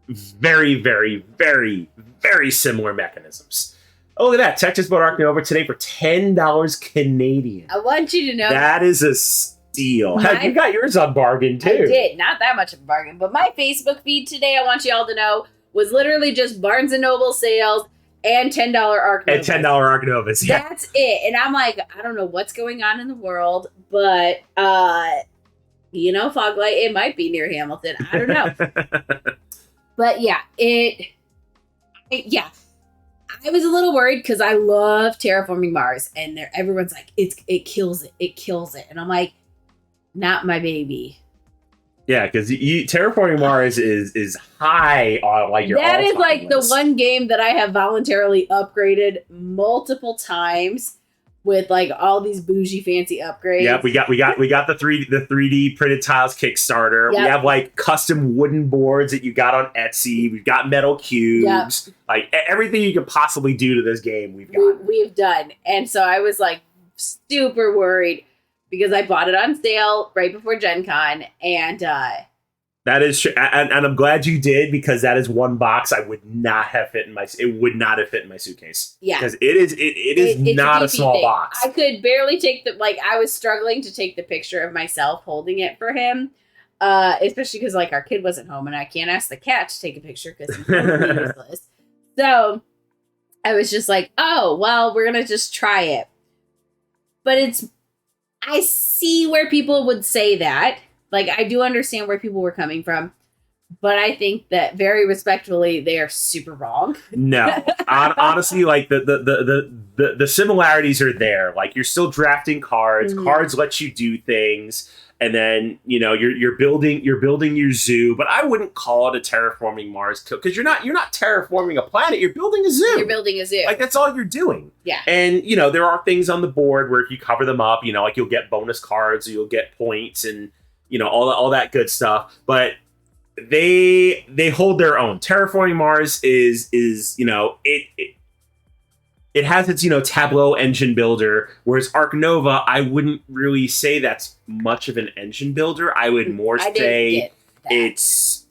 very, very, very, very similar mechanisms. Oh, look at that. Tech just bought Ark Nova today for $10 Canadian. I want you to know. That is a steal. You got yours on bargain, too. I did. Not that much of a bargain. But my Facebook feed today, I want you all to know, was literally just Barnes & Noble sales and $10 Ark Novas. And $10 Ark Novas, yeah. That's it. And I'm like, I don't know what's going on in the world, but, Foglight, it might be near Hamilton. I don't know. But, yeah, I was a little worried because I love Terraforming Mars, and everyone's like, it kills it. And I'm like, not my baby. Yeah, because Terraforming Mars is high on like your that is like list. The one game that I have voluntarily upgraded multiple times with like all these bougie fancy upgrades. Yep, we got the 3D printed tiles Kickstarter. Yep. We have like custom wooden boards that you got on Etsy. We've got metal cubes. Yep. Like everything you could possibly do to this game, we've done. And so I was like super worried because I bought it on sale right before Gen Con, and that is true. And I'm glad you did, because that is one box I would not have fit in my. It would not have fit in my suitcase. Yeah, because it is not a small box. I could barely take I was struggling to take the picture of myself holding it for him, especially because our kid wasn't home, and I can't ask the cat to take a picture because he's totally useless. So I was just like, oh well, we're gonna just try it. But I see where people would say that. I do understand where people were coming from, but I think that very respectfully, they are super wrong. No, honestly, the similarities are there. You're still drafting cards. Mm-hmm. Cards let you do things, and then you're building your zoo. But I wouldn't call it a terraforming Mars because you're not terraforming a planet. You're building a zoo. You're building a zoo. That's all you're doing. Yeah. And there are things on the board where if you cover them up, you'll get bonus cards, or you'll get points, and all that good stuff. But they hold their own. Terraforming Mars is it has its Tableau engine builder, whereas Arc Nova, I wouldn't really say that's much of an engine builder. I would more say it's,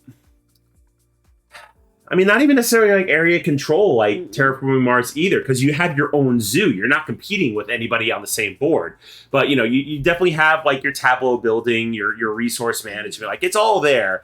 I mean, not even necessarily like area control like Terraforming Mars either, because you have your own zoo. You're not competing with anybody on the same board. But you definitely have like your Tableau building, your resource management. Like it's all there.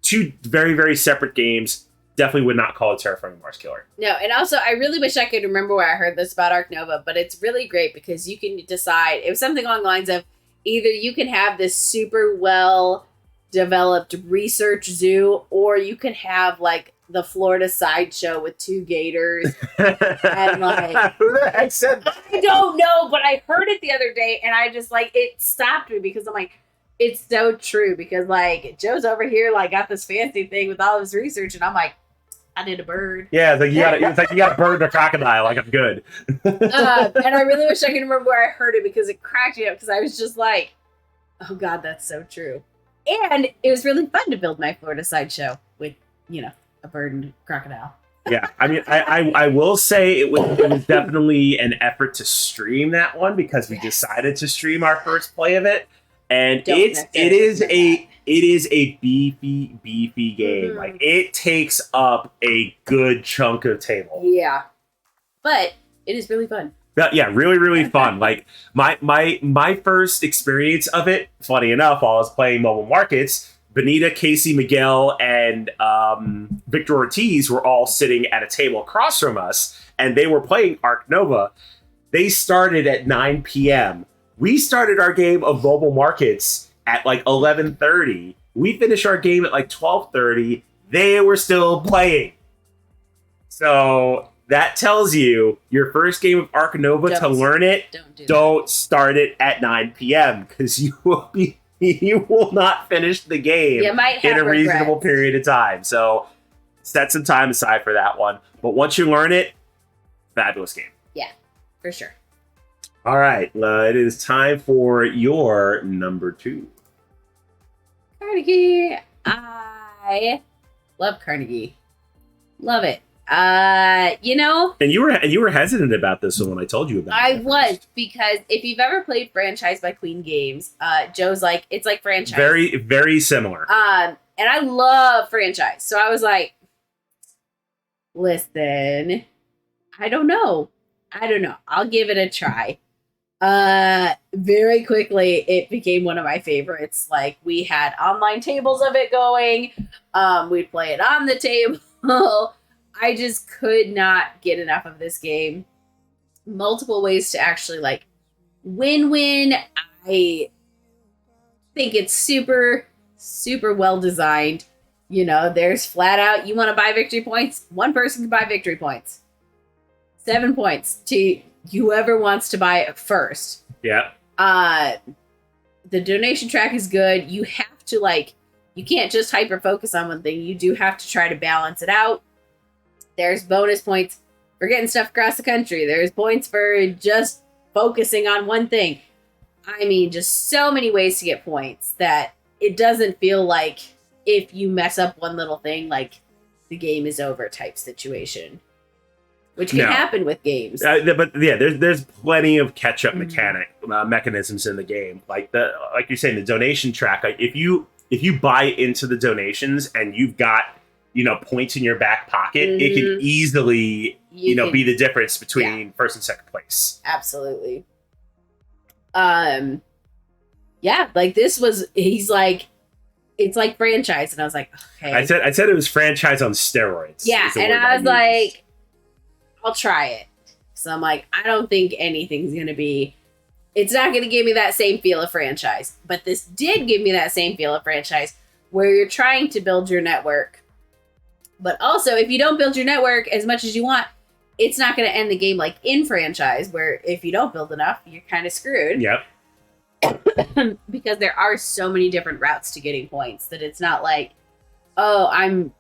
Two very, very separate games. Definitely would not call it Terraforming Mars killer. No, and also I really wish I could remember where I heard this about Arc Nova, but it's really great because you can decide, it was something along the lines of either you can have this super well developed research zoo, or you can have like the Florida sideshow with 2 gators. And like, who the heck said that? I don't know, but I heard it the other day and I just like, it stopped me because I'm like, it's so true, because like Joe's over here like got this fancy thing with all this research and I'm like, I did a bird. Yeah, it's like you got a bird and a crocodile. Like, I'm good. And I really wish I could remember where I heard it because it cracked me up, because I was just like, oh God, that's so true. And it was really fun to build my Florida sideshow with, a bird and a crocodile. Yeah, I mean, I will say it was definitely an effort to stream that one, because we decided to stream our first play of it. And it is a beefy game. Mm-hmm. Like it takes up a good chunk of table. Yeah, but it is really fun. Yeah, really, really fun. Like my first experience of it, funny enough, while I was playing Mobile Markets, Benita, Casey, Miguel, and Victor Ortiz were all sitting at a table across from us, and they were playing Arc Nova. They started at 9 p.m. We started our game of Mobile Markets at like 11:30. We finished our game at like 12:30. They were still playing. So that tells you your first game of Arc Nova, to learn it, don't start it at 9 p.m. because you will not finish the game in a reasonable period of time. So set some time aside for that one. But once you learn it, fabulous game. Yeah, for sure. All right, it is time for your number 2. Carnegie. I love Carnegie. Love it. And you were hesitant about this one when I told you about it. I was, because if you've ever played Franchise by Queen Games, Joe's like, it's like Franchise. Very, very similar. And I love Franchise. So I was like, listen, I don't know. I'll give it a try. Very quickly it became one of my favorites. Like, we had online tables of it going. We'd play it on the table. I just could not get enough of this game. Multiple ways to actually like win. I think it's super, super well designed. There's flat out, you want to buy victory points? One person can buy victory points. 7 points to whoever wants to buy it first. Yeah. The donation track is good. You have to you can't just hyper focus on one thing. You do have to try to balance it out. There's bonus points for getting stuff across the country. There's points for just focusing on one thing. I mean, just so many ways to get points that it doesn't feel like if you mess up one little thing, like the game is over type situation. Which can happen with games. But yeah, there's plenty of catch-up mechanisms in the game. Like you're saying, the donation track. Like if you buy into the donations and you've got points in your back pocket, it can easily be the difference between first and second place. Absolutely. Yeah, like this was. He's like, it's like Franchise, and I was like, okay. I said it was Franchise on steroids. Yeah, and I was like, I'll try it. So I'm like, I don't think anything's going to be... It's not going to give me that same feel of Franchise. But this did give me that same feel of Franchise, where you're trying to build your network. But also, if you don't build your network as much as you want, it's not going to end the game like in Franchise, where if you don't build enough, you're kind of screwed. Yep. Because there are so many different routes to getting points that it's not like, oh, I'm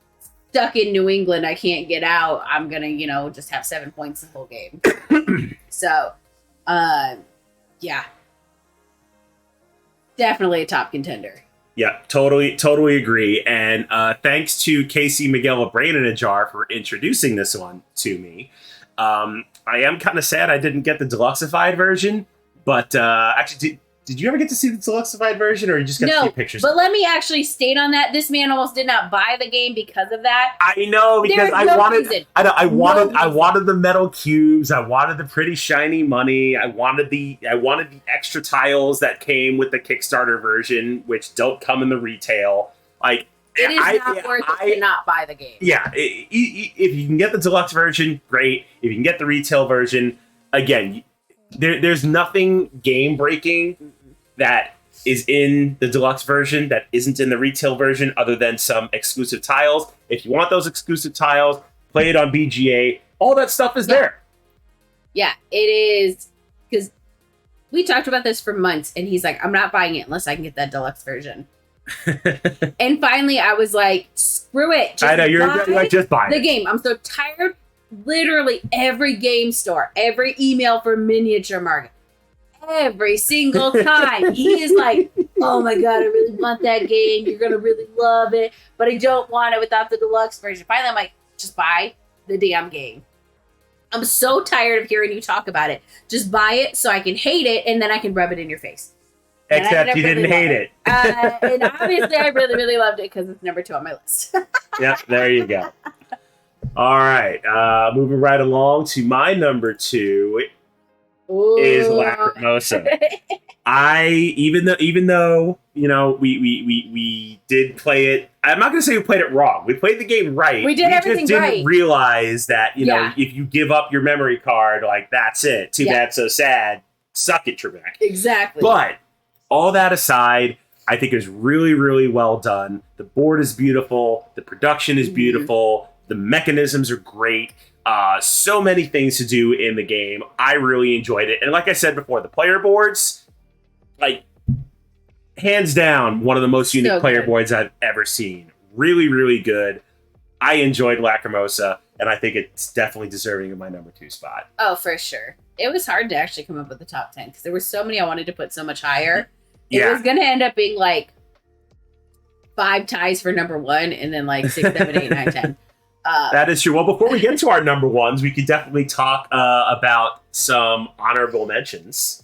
stuck in New England, I can't get out, I'm gonna just have 7 points the whole game. So yeah, definitely a top contender. Yeah, totally agree. And thanks to Casey Miguel of Brain in a Jar for introducing this one to me. I am kind of sad I didn't get the deluxeified version, but actually, did you ever get to see the deluxeified version, or you just got to see pictures? But let me actually state on that: this man almost did not buy the game because of that. I know, because I wanted the metal cubes, I wanted the pretty shiny money, I wanted the extra tiles that came with the Kickstarter version, which don't come in the retail. Like, it is not worth it to not buy the game. Yeah, if you can get the deluxe version, great. If you can get the retail version, again, there's nothing game breaking that is in the deluxe version that isn't in the retail version, other than some exclusive tiles. If you want those exclusive tiles, play it on BGA. All that stuff is there. Yeah, it is, because we talked about this for months, and he's like, I'm not buying it unless I can get that deluxe version. And finally, I was like, screw it. I know, you're like, just buy the game. I'm so tired. Literally every game store, every email for Miniature Market, every single time he is like, oh my god, I really want that game, you're gonna really love it, but I don't want it without the deluxe version. Finally, I'm like, just buy the damn game. I'm so tired of hearing you talk about it. Just buy it so I can hate it, and then I can rub it in your face. Except you didn't hate it. And obviously I really, really loved it because it's number 2 on my list. Yeah, there you go. All right, moving right along to my number 2 is Lacrimosa. Even though you know we did play it, I'm not going to say we played it wrong. We played the game right. We everything just didn't right. realize that know if you give up your memory card, like that's it. Too bad, so sad. Suck it, Trebek. Exactly. But all that aside, I think it's really, really well done. The board is beautiful. The production is beautiful. The mechanisms are great. So many things to do in the game. I really enjoyed it. And like I said before, the player boards, like, hands down, one of the most unique player boards I've ever seen. Really, really good. I enjoyed Lacrimosa, and I think it's definitely deserving of my number 2 spot. Oh, for sure. It was hard to actually come up with the top 10 because there were so many I wanted to put so much higher. It was going to end up being like 5 ties for number 1 and then like 6, 7, 8, 9, 10. That is true. Well, before we get to our number 1s, we could definitely talk about some honorable mentions.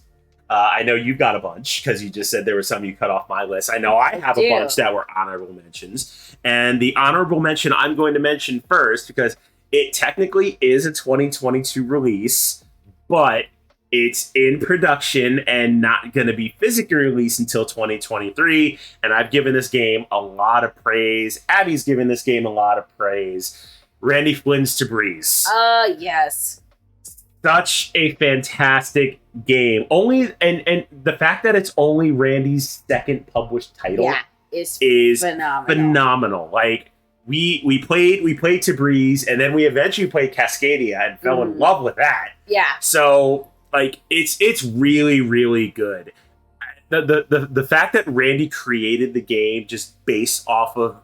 I know you've got a bunch because you just said there were some you cut off my list. I know I have a bunch that were honorable mentions. And the honorable mention I'm going to mention first, because it technically is a 2022 release, but it's in production and not going to be physically released until 2023. And I've given this game a lot of praise. Abby's given this game a lot of praise. Randy Flynn's To Breeze. Yes. Such a fantastic game. And the fact that it's only Randy's second published title is phenomenal. Like, we played To Breeze, and then we eventually played Cascadia and fell in love with that. Yeah. So, like, it's really, really good. The fact that Randy created the game just based off of,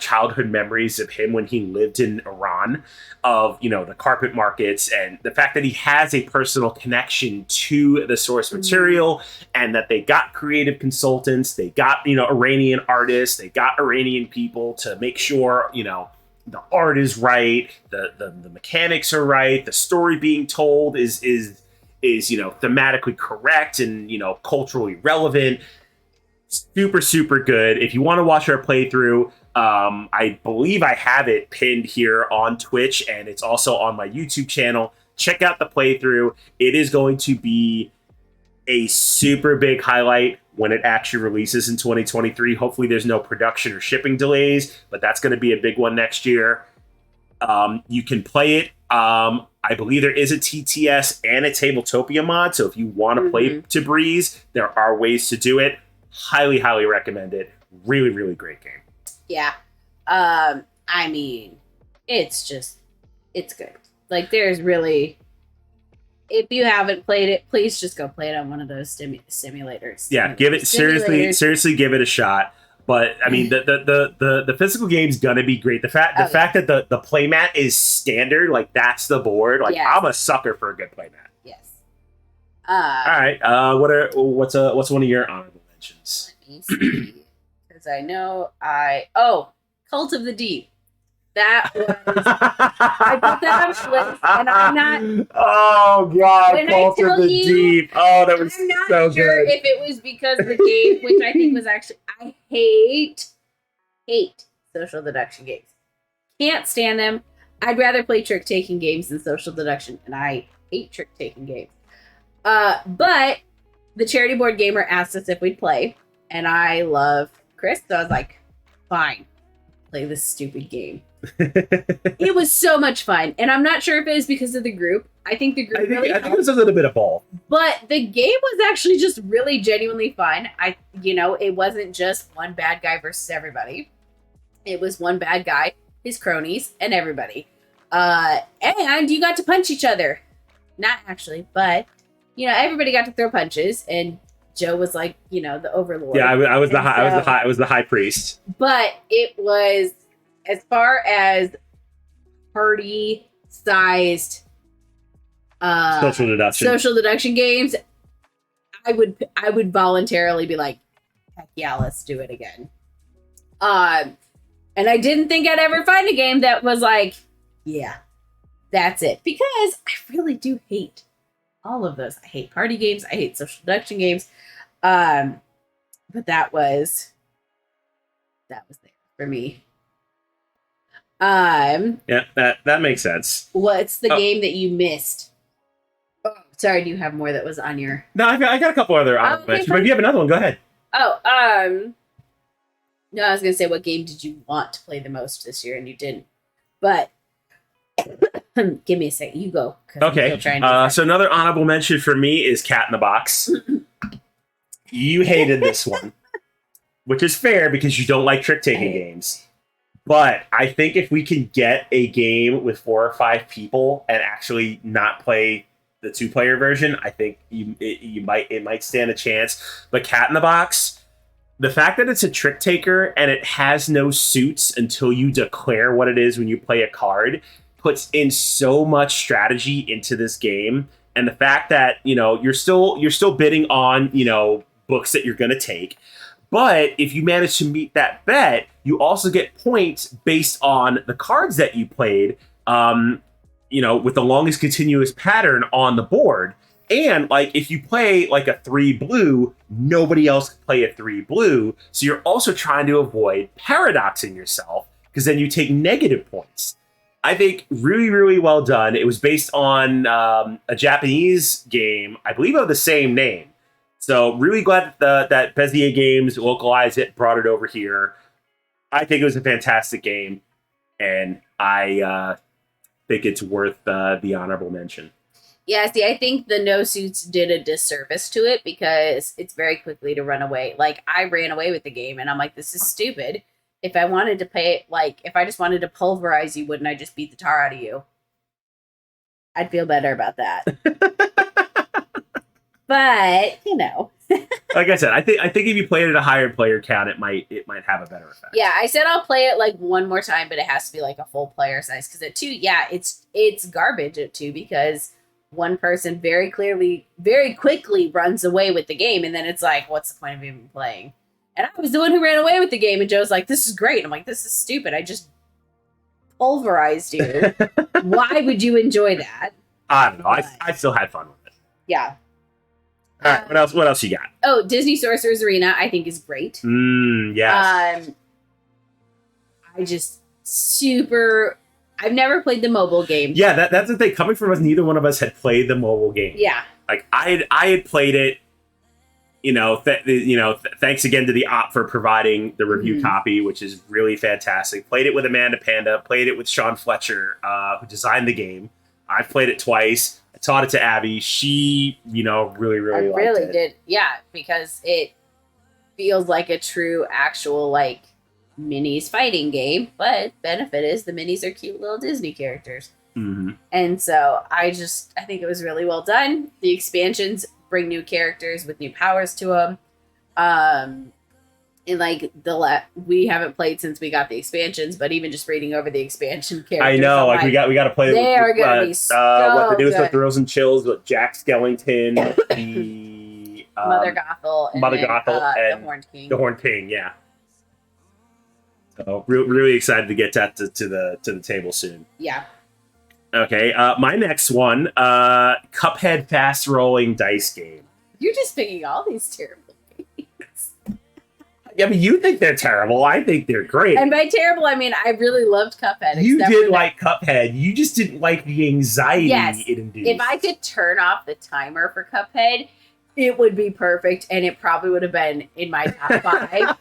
childhood memories of him when he lived in Iran, of, the carpet markets, and the fact that he has a personal connection to the source material, and that they got creative consultants, they got, Iranian artists, they got Iranian people to make sure, the art is right, the mechanics are right, the story being told is thematically correct and culturally relevant. Super, super good. If you want to watch our playthrough, I believe I have it pinned here on Twitch, and it's also on my YouTube channel. Check out the playthrough. It is going to be a super big highlight when it actually releases in 2023. Hopefully there's no production or shipping delays, but that's going to be a big one next year. You can play it. I believe there is a TTS and a Tabletopia mod, so if you want to play To Breeze, there are ways to do it. Highly, highly recommend it. Really, really great game. Yeah. I mean, it's good. Like, there's really, if you haven't played it, please just go play it on one of those simulators. Yeah, give it seriously give it a shot. But I mean, the physical game's gonna be great. The fact that the playmat is standard, like, that's the board. Like, I'm a sucker for a good playmat. Yes. All right. What's one of your honorable mentions? Let me see. Because I know Cult of the Deep. That was I put that on my list, and I'm not. Oh God, When I Cult of tell the you, Deep. Oh, that was I'm not so sure good. if it was because the game, which I think was actually I hate social deduction games. Can't stand them. I'd rather play trick taking games than social deduction, and I hate trick taking games. But the charity board gamer asked us if we'd play, and I love Chris, so I was like, fine, play this stupid game. It was so much fun, and I'm not sure if it was because of the group. I think the group I think it was a little bit of both. but the game was actually just really genuinely fun. It wasn't just one bad guy versus everybody. It was one bad guy, his cronies, and everybody. And you got to punch each other. Not actually, but everybody got to throw punches, and Joe was like, the overlord. Yeah, I was the high priest. But it was, as far as party-sized Social deduction games, I would voluntarily be like, heck yeah, let's do it again. And I didn't think I'd ever find a game that was like, yeah, that's it. Because I really do hate all of those. I hate party games. I hate social deduction games. But that was there for me. Yeah, that makes sense. What's the game that you missed? Oh, sorry, do you have more that was on your... No, I got a couple other honorable mentions, but if you have another one, go ahead. No, I was gonna say, what game did you want to play the most this year, and you didn't. But give me a second. You go. Okay. So another honorable mention for me is Cat in the Box. You hated this one, which is fair because you don't like trick-taking games. But I think if we can get a game with 4 or 5 people and actually not play the 2-player version, I think it might stand a chance. But Cat in the Box, the fact that it's a trick taker and it has no suits until you declare what it is when you play a card puts in so much strategy into this game. And the fact that, you're still bidding on, books that you're going to take. But if you manage to meet that bet, you also get points based on the cards that you played, with the longest continuous pattern on the board. And if you play a 3 blue, nobody else can play a 3 blue. So you're also trying to avoid paradoxing yourself because then you take negative points. I think really, really well done. It was based on a Japanese game, I believe of the same name. So really glad that Bezier Games localized it, brought it over here. I think it was a fantastic game, and I think it's worth the honorable mention. Yeah, see, I think the no suits did a disservice to it because it's very quickly to run away. I ran away with the game, and I'm like, this is stupid. If I wanted to play it, if I just wanted to pulverize you, wouldn't I just beat the tar out of you? I'd feel better about that. But, Like I said, I think if you played at a higher player count, it might have a better effect. Yeah, I said I'll play it one more time, but it has to be a full player size. Because at 2, yeah, it's garbage at 2 because one person very quickly runs away with the game, and then it's what's the point of even playing? And I was the one who ran away with the game, and Joe's like, this is great. And I'm like, this is stupid. I just pulverized you. Why would you enjoy that? I don't know. I still had fun with it. Yeah. All right, what else you got? Oh, Disney Sorcerer's Arena, I think, is great. Yes. I just I've never played the mobile game. Yeah, that's the thing. Coming from us, neither one of us had played the mobile game. Yeah. I had played it. Thanks again to the op for providing the review copy, which is really fantastic. Played it with Amanda Panda. Played it with Sean Fletcher, who designed the game. I've played it twice. I taught it to Abby. She, really, really liked it. I really did. Yeah, because it feels like a true, actual, minis fighting game. But benefit is the minis are cute little Disney characters. Mm-hmm. And so I think it was really well done. The expansions bring new characters with new powers to them. And we haven't played since we got the expansions, but even just reading over the expansion characters, I know, we got to play. They are going to be so what to do good. with Thrills and Chills with Jack Skellington, the Mother Gothel, and the Horned King. The Yeah. So really excited to get that to the table soon. Yeah. Okay, my next one, Cuphead fast rolling dice game. You're just picking all these terrible games. I mean, you think they're terrible. I think they're great. And by terrible, I mean I really loved Cuphead. You except did for like Cuphead. You just didn't like the anxiety Yes. it induced. If I could turn off the timer for Cuphead, it would be perfect, and it probably would have been in my top 5.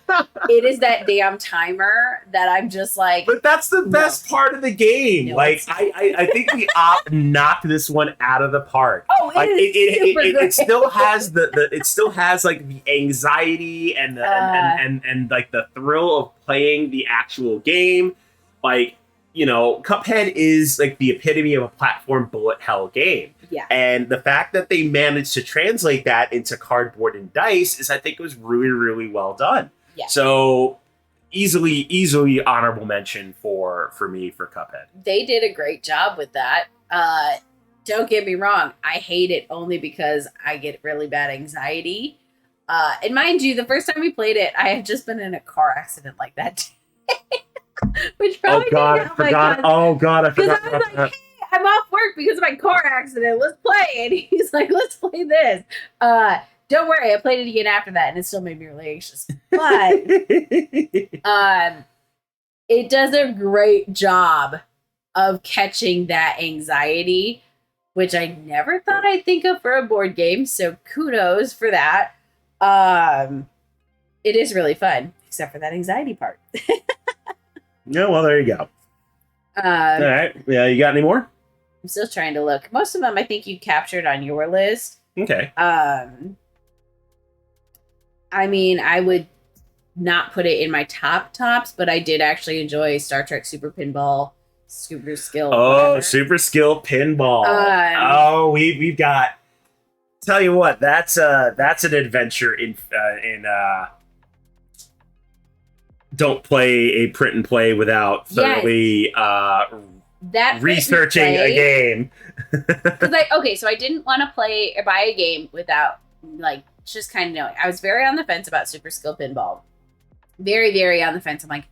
It is that damn timer that I'm just like, But that's the best part of the game. No, like it's I think we knocked this one out of the park. oh, Like super great. it still has it still has like the anxiety and the and like the thrill of playing the actual game. Like, you know, Cuphead is like the epitome of a platform bullet hell game. Yeah. And the fact that they managed to translate that into cardboard and dice is, I think, it was really, really well done. Yeah. So easily honorable mention for me for Cuphead. They did a great job with that. Don't get me wrong, I hate it only because I get really bad anxiety. And mind you, the first time we played it, I had just been in a car accident like that. Which probably Oh God, I didn't help my forgot. cause. Oh God, I Because forgot. I was about like, that. hey, I'm off work because of my car accident. Let's play. And he's like, let's play this. Don't worry, I played it again after that, and it still made me really anxious. But it does a great job of catching that anxiety, which I never thought I'd think of for a board game. So kudos for that. It is really fun, except for that anxiety part. Yeah, well, there you go. All right. Yeah, you got any more? I'm still trying to look. Most of them I think you captured on your list. Okay. I mean, I would not put it in my tops, but I did actually enjoy Star Trek Super Pinball, Super Skill. Oh, whatever. Super Skill Pinball. Um, We've got. Tell you what, that's an adventure in don't play a print and play without thoroughly that researching a game. Because so I didn't want to play or buy a game without like just kind of knowing. I was very on the fence about Super Skill Pinball. Very, very on the fence. I'm like,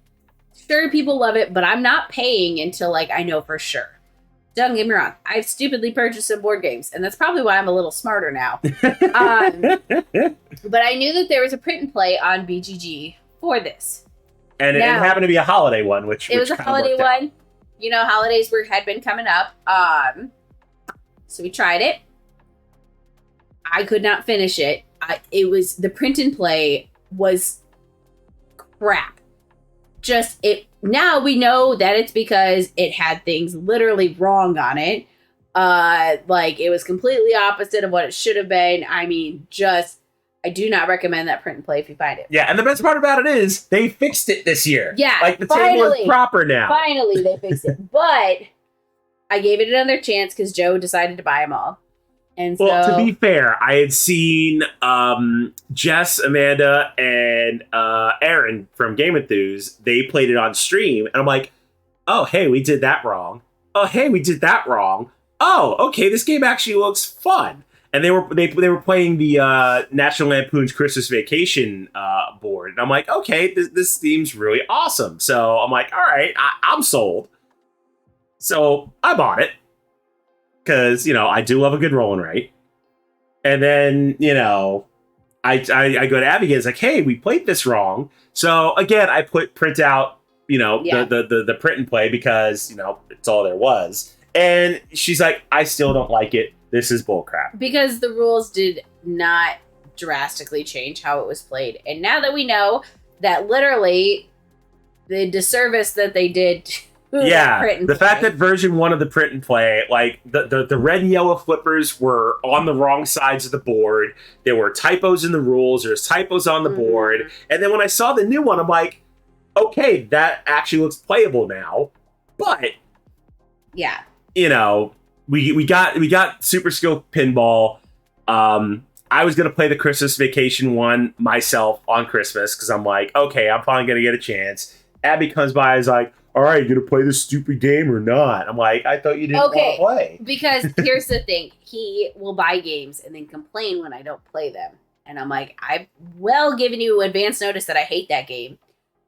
sure, people love it, but I'm not paying until like I know for sure. Don't get me wrong. I've stupidly purchased some board games, and that's probably why I'm a little smarter now. But I knew that there was a print and play on BGG for this. And it happened to be a holiday one, which It was a kinda holiday worked out. one. You know, holidays had been coming up. So we tried it. I could not finish it. The print and play was crap. Now we know that it's because it had things literally wrong on it. Like it was completely opposite of what it should have been. I mean, I do not recommend that print and play if you find it. Yeah, and the best part about it is they fixed it this year. Yeah, like the table is proper now. Finally, they fixed it. But I gave it another chance because Joe decided to buy them all. And so, Well, to be fair, I had seen Jess, Amanda, and Aaron from Game Enthuse. They played it on stream, and I'm like, "Oh, hey, we did that wrong. Oh, hey, we did that wrong. Oh, okay, this game actually looks fun." And they were playing the National Lampoon's Christmas Vacation board, and I'm like, "Okay, this seems really awesome." So I'm like, "All right, I'm sold." So I bought it. Because, I do love a good roll and write. And then, I go to Abby again. It's like, hey, we played this wrong. So, again, I print out, the print and play because, it's all there was. And she's like, I still don't like it. This is bullcrap. Because the rules did not drastically change how it was played. And now that we know that literally the disservice that they did... Yeah, the fact that version 1 of the print and play, like the red and yellow flippers were on the wrong sides of the board. There were typos in the rules. There's typos on the board. And then when I saw the new one, I'm like, okay, that actually looks playable now. But yeah, we got Super Skill Pinball. I was gonna play the Christmas Vacation one myself on Christmas because I'm like, okay, I'm finally gonna get a chance. Abby comes by and is like, all right, you gonna play this stupid game or not? I'm like, I thought you didn't want to play. Because here's the thing. He will buy games and then complain when I don't play them. And I'm like, I've given you advance notice that I hate that game.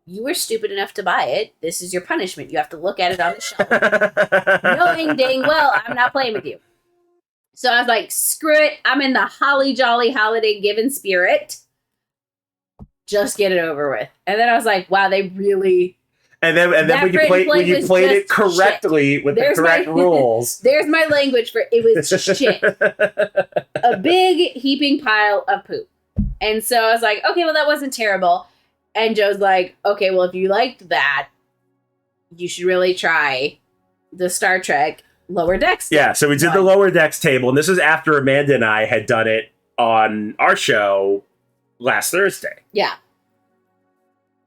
you were stupid enough to buy it. This is your punishment. You have to look at it on the shelf. Knowing dang well I'm not playing with you. So I was like, screw it. I'm in the holly jolly holiday given spirit. Just get it over with. And then I was like, wow, they really... And then when you played it correctly with the correct rules. There's my language for it was shit. A big heaping pile of poop. And so I was like, okay, well, that wasn't terrible. And Joe's like, okay, well, if you liked that, you should really try the Star Trek Lower Decks. Yeah, so we did the Lower Decks table, and this was after Amanda and I had done it on our show last Thursday. Yeah.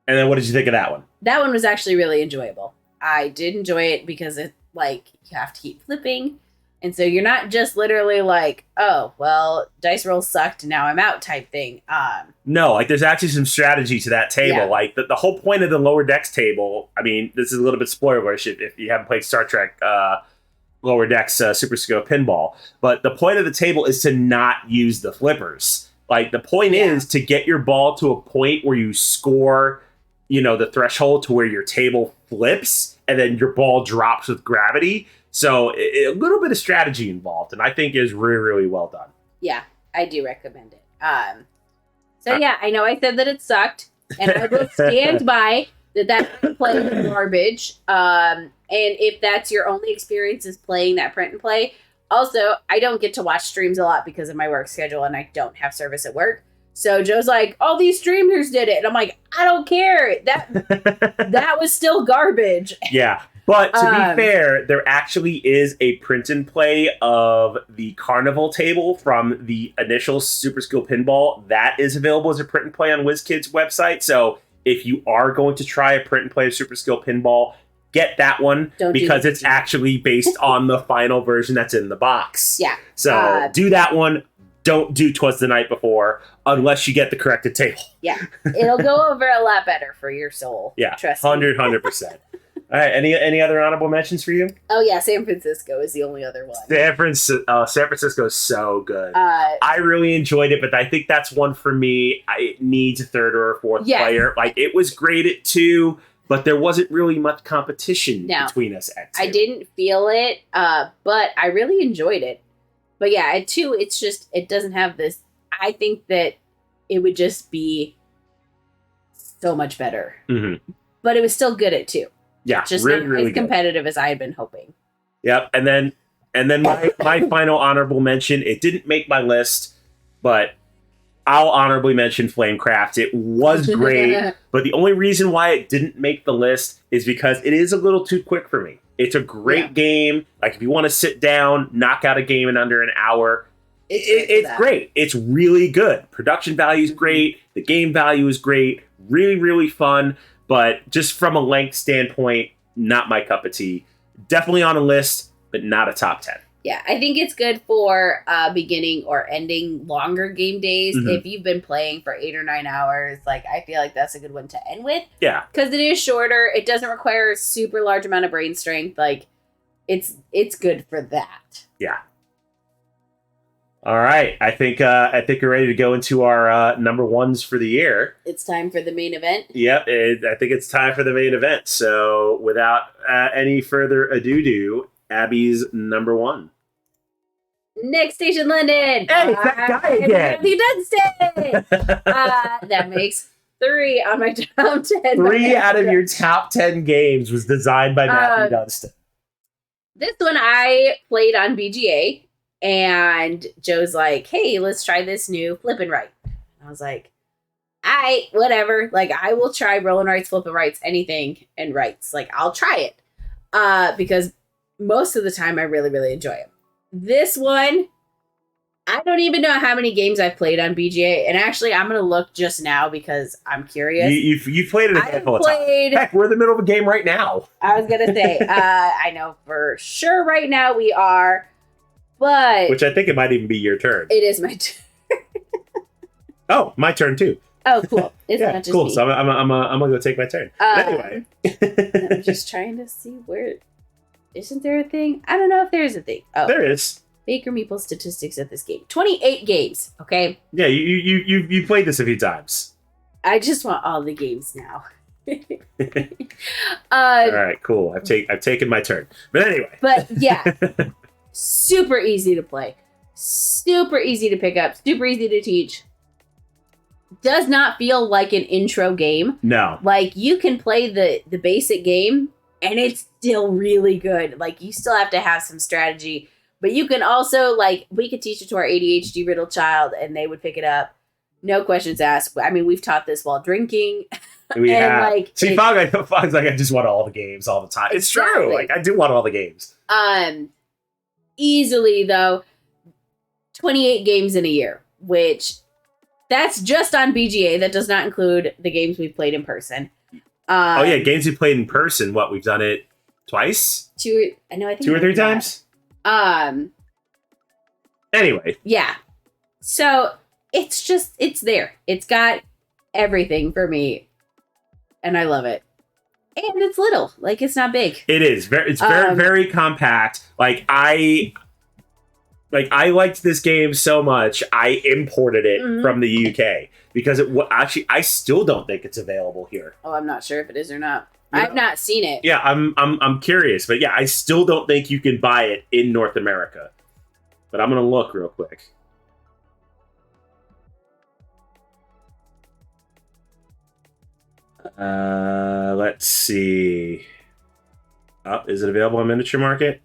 And then what did you think of that one? That one was actually really enjoyable. I did enjoy it because it, like, you have to keep flipping. And so you're not just literally like, oh, well, dice rolls sucked, now I'm out type thing. No, like there's actually some strategy to that table. Yeah. Like the whole point of the Lower Decks table, I mean, this is a little bit spoilerish if you haven't played Star Trek Lower Decks Super Scope Pinball. But the point of the table is to not use the flippers. Like the point is to get your ball to a point where you score, the threshold to where your table flips and then your ball drops with gravity. So a little bit of strategy involved, and I think is really, really well done. Yeah, I do recommend it. So yeah, I know I said that it sucked, and I will stand by that print and play is garbage. And if that's your only experience is playing that print and play, also, I don't get to watch streams a lot because of my work schedule, and I don't have service at work. So Joe's like, all these streamers did it. And I'm like, I don't care. That was still garbage. Yeah. But to be fair, there actually is a print and play of the Carnival table from the initial Super Skill Pinball. That is available as a print and play on WizKid's website. So if you are going to try a print and play of Super Skill Pinball, get that one because it's actually based on the final version that's in the box. Yeah. So do that one. Don't do 'Twas the Night Before unless you get the corrected table. Yeah. It'll go over a lot better for your soul. Yeah. Trust me. 100%. All right. Any other honorable mentions for you? Oh, yeah. San Francisco is the only other one. San Francisco is so good. I really enjoyed it, but I think that's one for me. It needs a third or a fourth player. Like, it was great at 2, but there wasn't really much competition between us at 2. I didn't feel it, but I really enjoyed it. But yeah, at 2, it's just, it doesn't have this. I think that it would just be so much better. Mm-hmm. But it was still good at 2. Yeah, just really, not really as competitive as I had been hoping. Yep, and then my final honorable mention. It didn't make my list, but I'll honorably mention Flamecraft. It was great, but the only reason why it didn't make the list is because it is a little too quick for me. It's a great game. Like if you want to sit down, knock out a game in under an hour, it's great. It's really good. Production value is great. The game value is great. Really, really fun. But just from a length standpoint, not my cup of tea. Definitely on a list, but not a top 10. Yeah, I think it's good for beginning or ending longer game days. Mm-hmm. If you've been playing for 8 or 9 hours, like I feel like that's a good one to end with. Yeah. Because it is shorter. It doesn't require a super large amount of brain strength. Like, it's good for that. Yeah. All right. I think we're ready to go into our number ones for the year. It's time for the main event. Yep. I think it's time for the main event. So without any further ado, Abby's number 1. Next Station London. Hey, it's that guy again. That makes 3 on my top 10. 3 out of your top 10 games was designed by Matthew Dunstan. This one I played on BGA, and Joe's like, hey, let's try this new Flip and Right. I was like, whatever. Like, I will try Roll and Rights, Flip and Rights, anything and rights. Like, I'll try it. Because most of the time I really, really enjoy it. This one, I don't even know how many games I've played on BGA. And actually, I'm going to look just now because I'm curious. You've played it a handful of times. Heck, we're in the middle of a game right now. I was going to say, I know for sure right now we are, but... Which I think it might even be your turn. It is my turn. Oh, my turn too. Oh, cool. It's not just cool. me. So I'm gonna go take my turn. Anyway. I'm just trying to see where... Isn't there a thing? I don't know if there is a thing. Oh, there is. Baker Meeple statistics of this game. 28 games. Okay. Yeah, you played this a few times. I just want all the games now. All right, cool. I've taken my turn. But anyway. But yeah, super easy to play, super easy to pick up, super easy to teach. Does not feel like an intro game. No. Like you can play the basic game and it's still really good. Like you still have to have some strategy, but you can also like we could teach it to our ADHD riddle child and they would pick it up. No questions asked. I mean, we've taught this while drinking. We have. Like, See, Fog's like, I just want all the games all the time. It's Exactly. true. Like, I do want all the games. Easily though, 28 games in a year, which that's just on BGA. That does not include the games we've played in person. Oh yeah, games we played in person. What, we've done it twice? I think 2 or 3 times? Anyway. Yeah. So it's there. It's got everything for me. And I love it. And it's little. Like it's not big. It is. It's very compact. Like I liked this game so much, I imported it from the UK because actually I still don't think it's available here. Oh, I'm not sure if it is or not. Yeah. I've not seen it. Yeah, I'm curious, but yeah, I still don't think you can buy it in North America. But I'm gonna look real quick. Let's see. Oh, is it available on Miniature Market?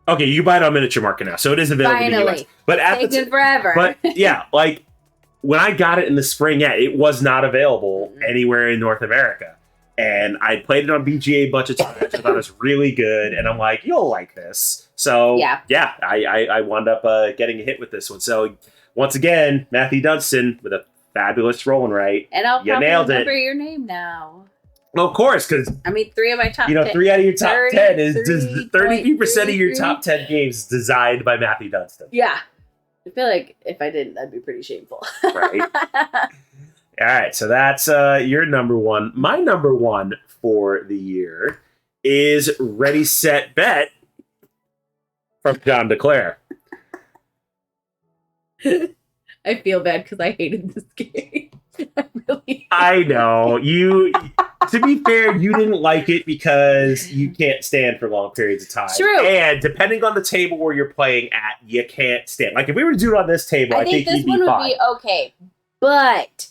Okay, you can buy it on Miniature Market now, so it is available in the US. But at Taken forever. But yeah, like when I got it in the spring, yeah, it was not available anywhere in North America. And I played it on BGA a bunch of times. I thought it was really good, and I'm like, you'll like this. So yeah, I wound up getting a hit with this one. So once again, Matthew Dunstan with a fabulous rolling right. And I'll you probably nailed remember it. your name now. Well, of course, because I mean, 3 of my top 10. 3 out of your top 10 is 33% of your top 10 games designed by Matthew Dunstan. Yeah. I feel like if I didn't, that'd be pretty shameful. Right. All right, so that's your number one. My number one for the year is Ready, Set, Bet from John DeClaire. I feel bad because I hated this game. I know. To be fair, you didn't like it because you can't stand for long periods of time. True. And depending on the table where you're playing at, you can't stand. Like if we were to do it on this table, I think this you'd be one fine. would be okay. But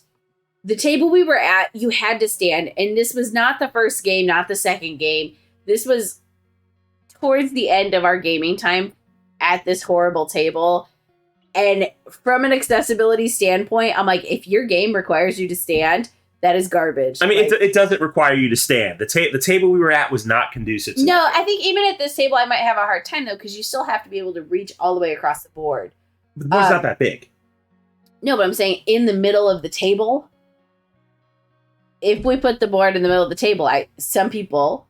the table we were at, you had to stand. And this was not the first game, not the second game. This was towards the end of our gaming time at this horrible table. And from an accessibility standpoint, I'm like, if your game requires you to stand, that is garbage. I mean, it doesn't require you to stand. The table we were at was not conducive to No, that. I think even at this table, I might have a hard time, though, because you still have to be able to reach all the way across the board. The board's not that big. No, but I'm saying in the middle of the table, if we put the board in the middle of the table, some people,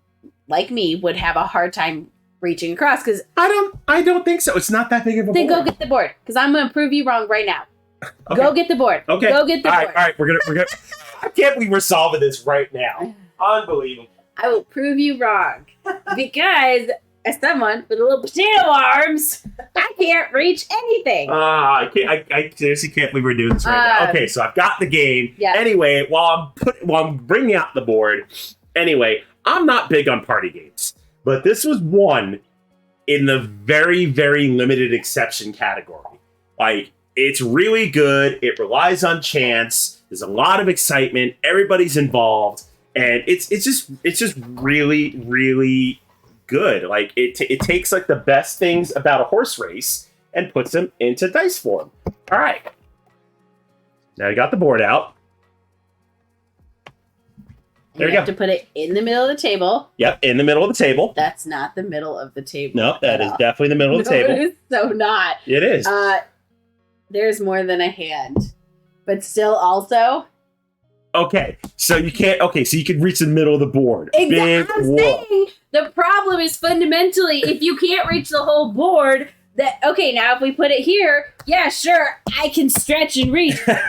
like me, would have a hard time reaching across because I don't think so. It's not that big of a then board. go get the board because I'm going to prove you wrong right now. Okay. Go get the board. Okay. Go get the board. All right. We're gonna. I can't believe we're solving this right now. Unbelievable. I will prove you wrong because as someone with little potato arms, I can't reach anything. I seriously can't believe we're doing this right now. Okay, so I've got the game. Yeah. Anyway, while I'm bringing out the board. Anyway, I'm not big on party games, but this was one in the very, very limited exception category. Like, it's really good. It relies on chance. There's a lot of excitement. Everybody's involved, and it's just really, really good. Like it takes like the best things about a horse race and puts them into dice form. All right. Now you got the board out. There you have go. to put it in the middle of the table. Yep, in the middle of the table. That's not the middle of the table. No, that is definitely the middle of the No, table. it is so not. It is. There's more than a hand, but still also. Okay, so you can't. Okay, so you can reach the middle of the board. Exactly. I'm saying the problem is fundamentally if you can't reach the whole board. That okay? Now if we put it here, yeah, sure, I can stretch and reach, but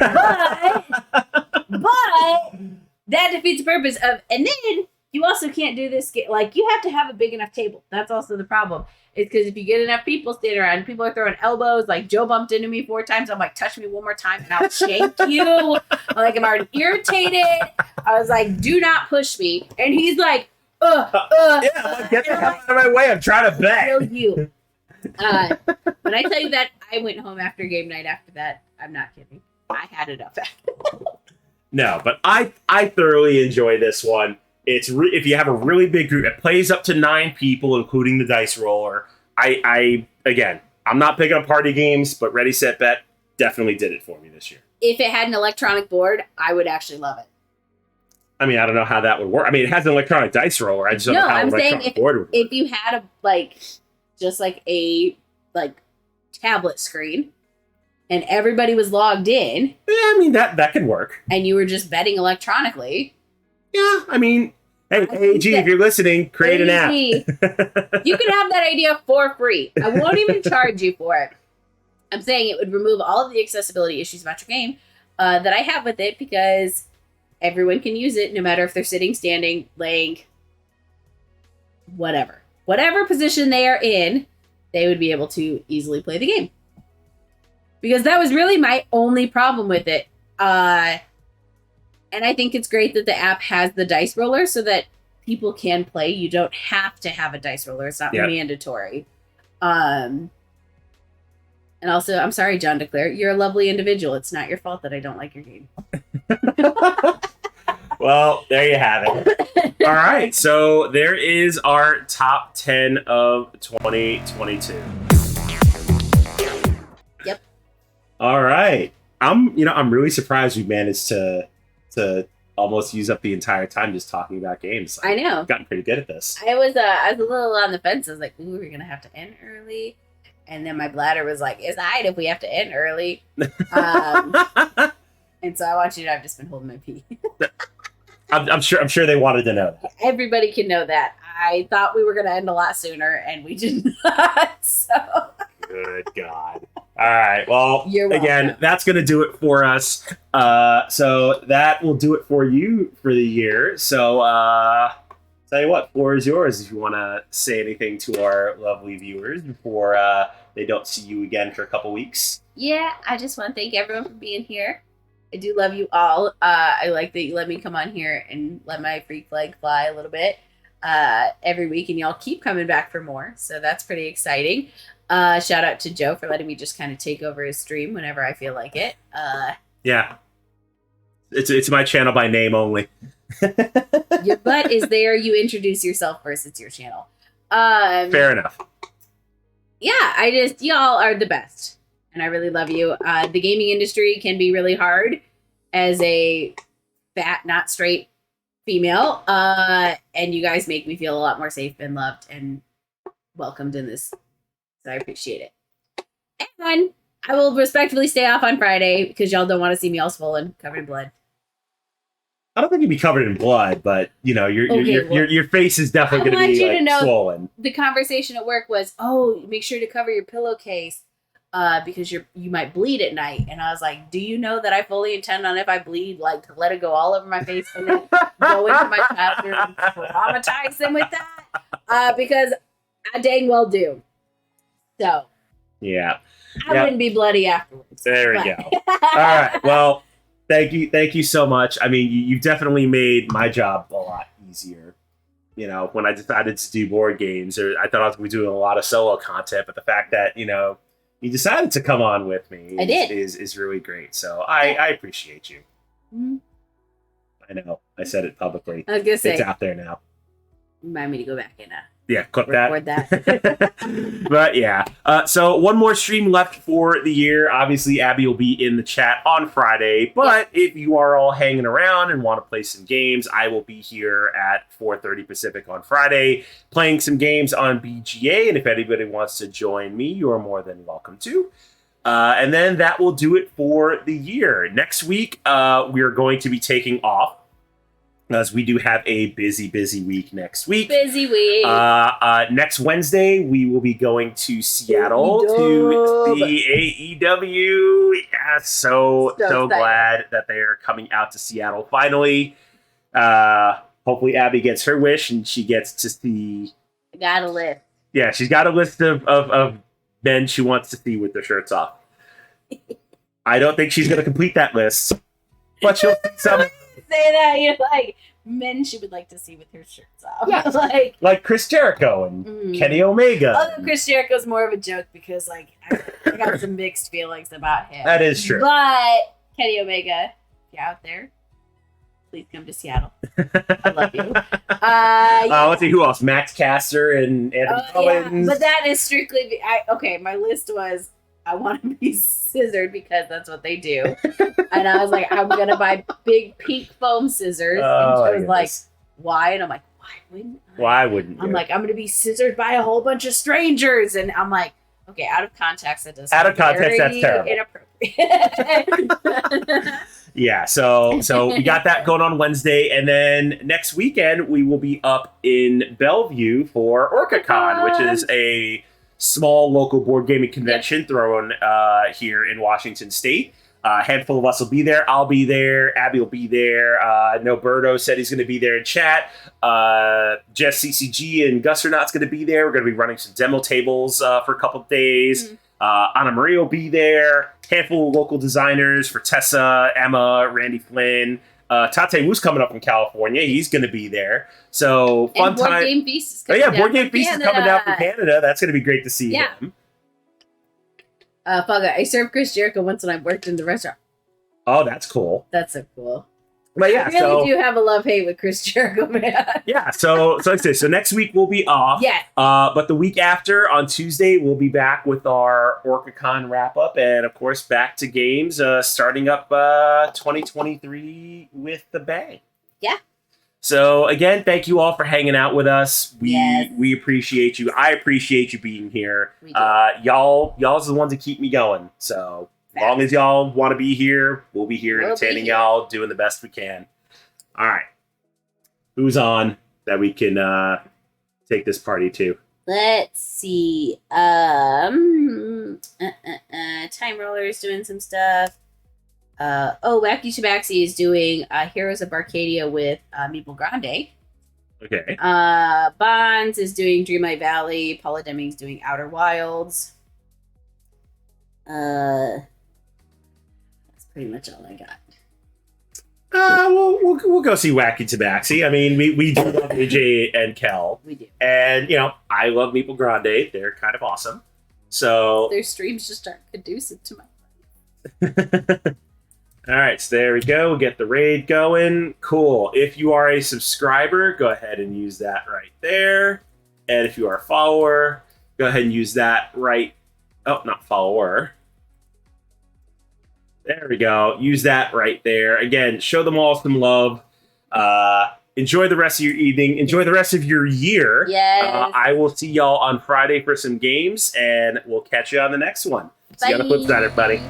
that defeats the purpose of. And then you also can't do this. Like, you have to have a big enough table. That's also the problem. It's because if you get enough people standing around, people are throwing elbows. Like, Joe bumped into me 4 times. I'm like, touch me one more time and I'll shank you. I'm already irritated. I was like, do not push me. And he's like, get the hell out of my way. I'm trying to kill bet. you. When I tell you that I went home after game night after that, I'm not kidding. I had enough. No, but I thoroughly enjoy this one. It's if you have a really big group, it plays up to 9 people, including the dice roller. I again, I'm not picking up party games, but Ready Set Bet definitely did it for me this year. If it had an electronic board, I would actually love it. I mean, I don't know how that would work. I mean, it has an electronic dice roller. I just don't know how an electronic board would work. If you had just like a tablet screen, and everybody was logged in, Yeah, I mean that could work. and you were just betting electronically. Yeah, I mean, hey, I AG, if you're listening, create an app. You can have that idea for free. I won't even charge you for it. I'm saying it would remove all of the accessibility issues about your game that I have with it, because everyone can use it no matter if they're sitting, standing, laying, whatever. Whatever position they are in, they would be able to easily play the game. Because that was really my only problem with it. And I think it's great that the app has the dice roller so that people can play. You don't have to have a dice roller. It's not mandatory. And also, I'm sorry, John DeClaire. You're a lovely individual. It's not your fault that I don't like your game. Well, there you have it. All right, so there is our top 10 of 2022. Yep. All right. I'm really surprised we managed to almost use up the entire time just talking about games. I know. I've gotten pretty good at this. I was a little on the fence. I was like, ooh, we're going to have to end early. And then my bladder was like, it's all right if we have to end early. And so I want you to know I've just been holding my pee. I'm sure they wanted to know that. Everybody can know that. I thought we were going to end a lot sooner, and we did not. So Good God. All right. Well, You're welcome. again, that's going to do it for us. So that will do it for you for the year. So tell you what, floor is yours if you want to say anything to our lovely viewers before they don't see you again for a couple weeks. yeah, I just want to thank everyone for being here. I do love you all. I like that you let me come on here and let my freak flag fly a little bit every week, and y'all keep coming back for more. So that's pretty exciting. Shout out to Joe for letting me just kind of take over his stream whenever I feel like it. Yeah. It's my channel by name only. Your butt is there. You introduce yourself first. It's your channel. Fair enough. Yeah, y'all are the best. And I really love you. The gaming industry can be really hard as a fat, not straight female. And you guys make me feel a lot more safe and loved and welcomed in this. So I appreciate it. And I will respectfully stay off on Friday because y'all don't want to see me all swollen, covered in blood. I don't think you'd be covered in blood, but your face is definitely going to be like swollen. The conversation at work was, "Oh, make sure to cover your pillowcase because you might bleed at night." And I was like, "Do you know that I fully intend on if I bleed, like to let it go all over my face and then go into my child's room and traumatize them with that? Because I dang well do." So yeah, I wouldn't be bloody afterwards. There we go. All right. Well, thank you so much. I mean, you've definitely made my job a lot easier. You know, when I decided to do board games, I thought I was going to be doing a lot of solo content, but the fact that you decided to come on with me is really great. So I appreciate you. Mm-hmm. I know I said it publicly. I was gonna say it's out there now. Remind me to go back and clip record that. But yeah, so one more stream left for the year. Obviously, Abby will be in the chat on Friday. But if you are all hanging around and want to play some games, I will be here at 4:30 Pacific on Friday playing some games on BGA. And if anybody wants to join me, you are more than welcome to. And then that will do it for the year. Next week, we are going to be taking off, as we do have a busy week next week. Busy week. Next Wednesday, we will be going to Seattle to see AEW. Yeah, so glad that they are coming out to Seattle finally. hopefully Abby gets her wish and she gets to see. I got a list. Yeah, she's got a list of men she wants to see with their shirts off. I don't think she's going to complete that list, but she'll see some. Say that you're like men she would like to see with her shirts off. Yeah. like Chris Jericho and Kenny Omega. although Chris Jericho's more of a joke because like I got some mixed feelings about him. That is true. But Kenny Omega, if you're out there, please come to Seattle. I love you. Let's see who else. Max Caster and Anthony Collins. But that is strictly. Okay, my list was I want to be scissored because that's what they do, and I was like, I'm gonna buy big pink foam scissors, Oh, and my she was like, goodness. why? And I'm like, why wouldn't I? Why wouldn't you? I'm like, I'm gonna be scissored by a whole bunch of strangers, and I'm like, okay, out of context, that does Out of sound context, very that's terrible. inappropriate. Yeah, so we got that going on Wednesday, and then next weekend we will be up in Bellevue for OrcaCon, which is a small local board gaming convention thrown here in Washington State. A handful of us will be there. I'll be there. Abby will be there. Noberto said he's going to be there in chat. Jess CCG and Gus are not going to be there. We're going to be running some demo tables for a couple of days. Anna Marie will be there. Handful of local designers for Tessa, Emma, Randy Flynn. Tate Wu's coming up from California. He's going to be there. So fun and Board time. Game Feast is Oh coming yeah, down Board Game from Feast is coming down from Canada. Canada. That's going to be great to see Yeah. him. Fuck it. I served Chris Jericho once when I worked in the restaurant. Oh, that's cool. That's so cool. But yeah, I really do have a love-hate with Chris Jericho, man. yeah. So like I say, so next week we'll be off. Yeah. But the week after, on Tuesday, we'll be back with our OrcaCon wrap up, and of course, back to games, starting up 2023 with the bang. Yeah. So again, thank you all for hanging out with us. Yes. We appreciate you. I appreciate you being here. We do. Y'all's the ones that keep me going. So as long as y'all want to be here, we'll be here We'll be entertaining here. y'all, doing the best we can. All right. Who's on that we can take this party to? Let's see. Time Roller's doing some stuff. Wacky Tabaxi is doing Heroes of Arcadia with Meeple Grande. Okay. Bonds is doing Dreamlight Valley. Paula Deming's doing Outer Wilds. That's pretty much all I got. We'll go see Wacky Tabaxi. I mean, we do love AJ and Kel. We do. And, I love Meeple Grande. They're kind of awesome. So, Their streams just aren't conducive to my all right, so there we go. We'll get the raid going. Cool. If you are a subscriber, go ahead and use that right there. And if you are a follower, go ahead and use that right. Oh, not follower. There we go. Use that right there. Again, show them all some love. Enjoy the rest of your evening. Enjoy the rest of your year. Yes. I will see y'all on Friday for some games, and we'll catch you on the next one. See you on the flip side, everybody.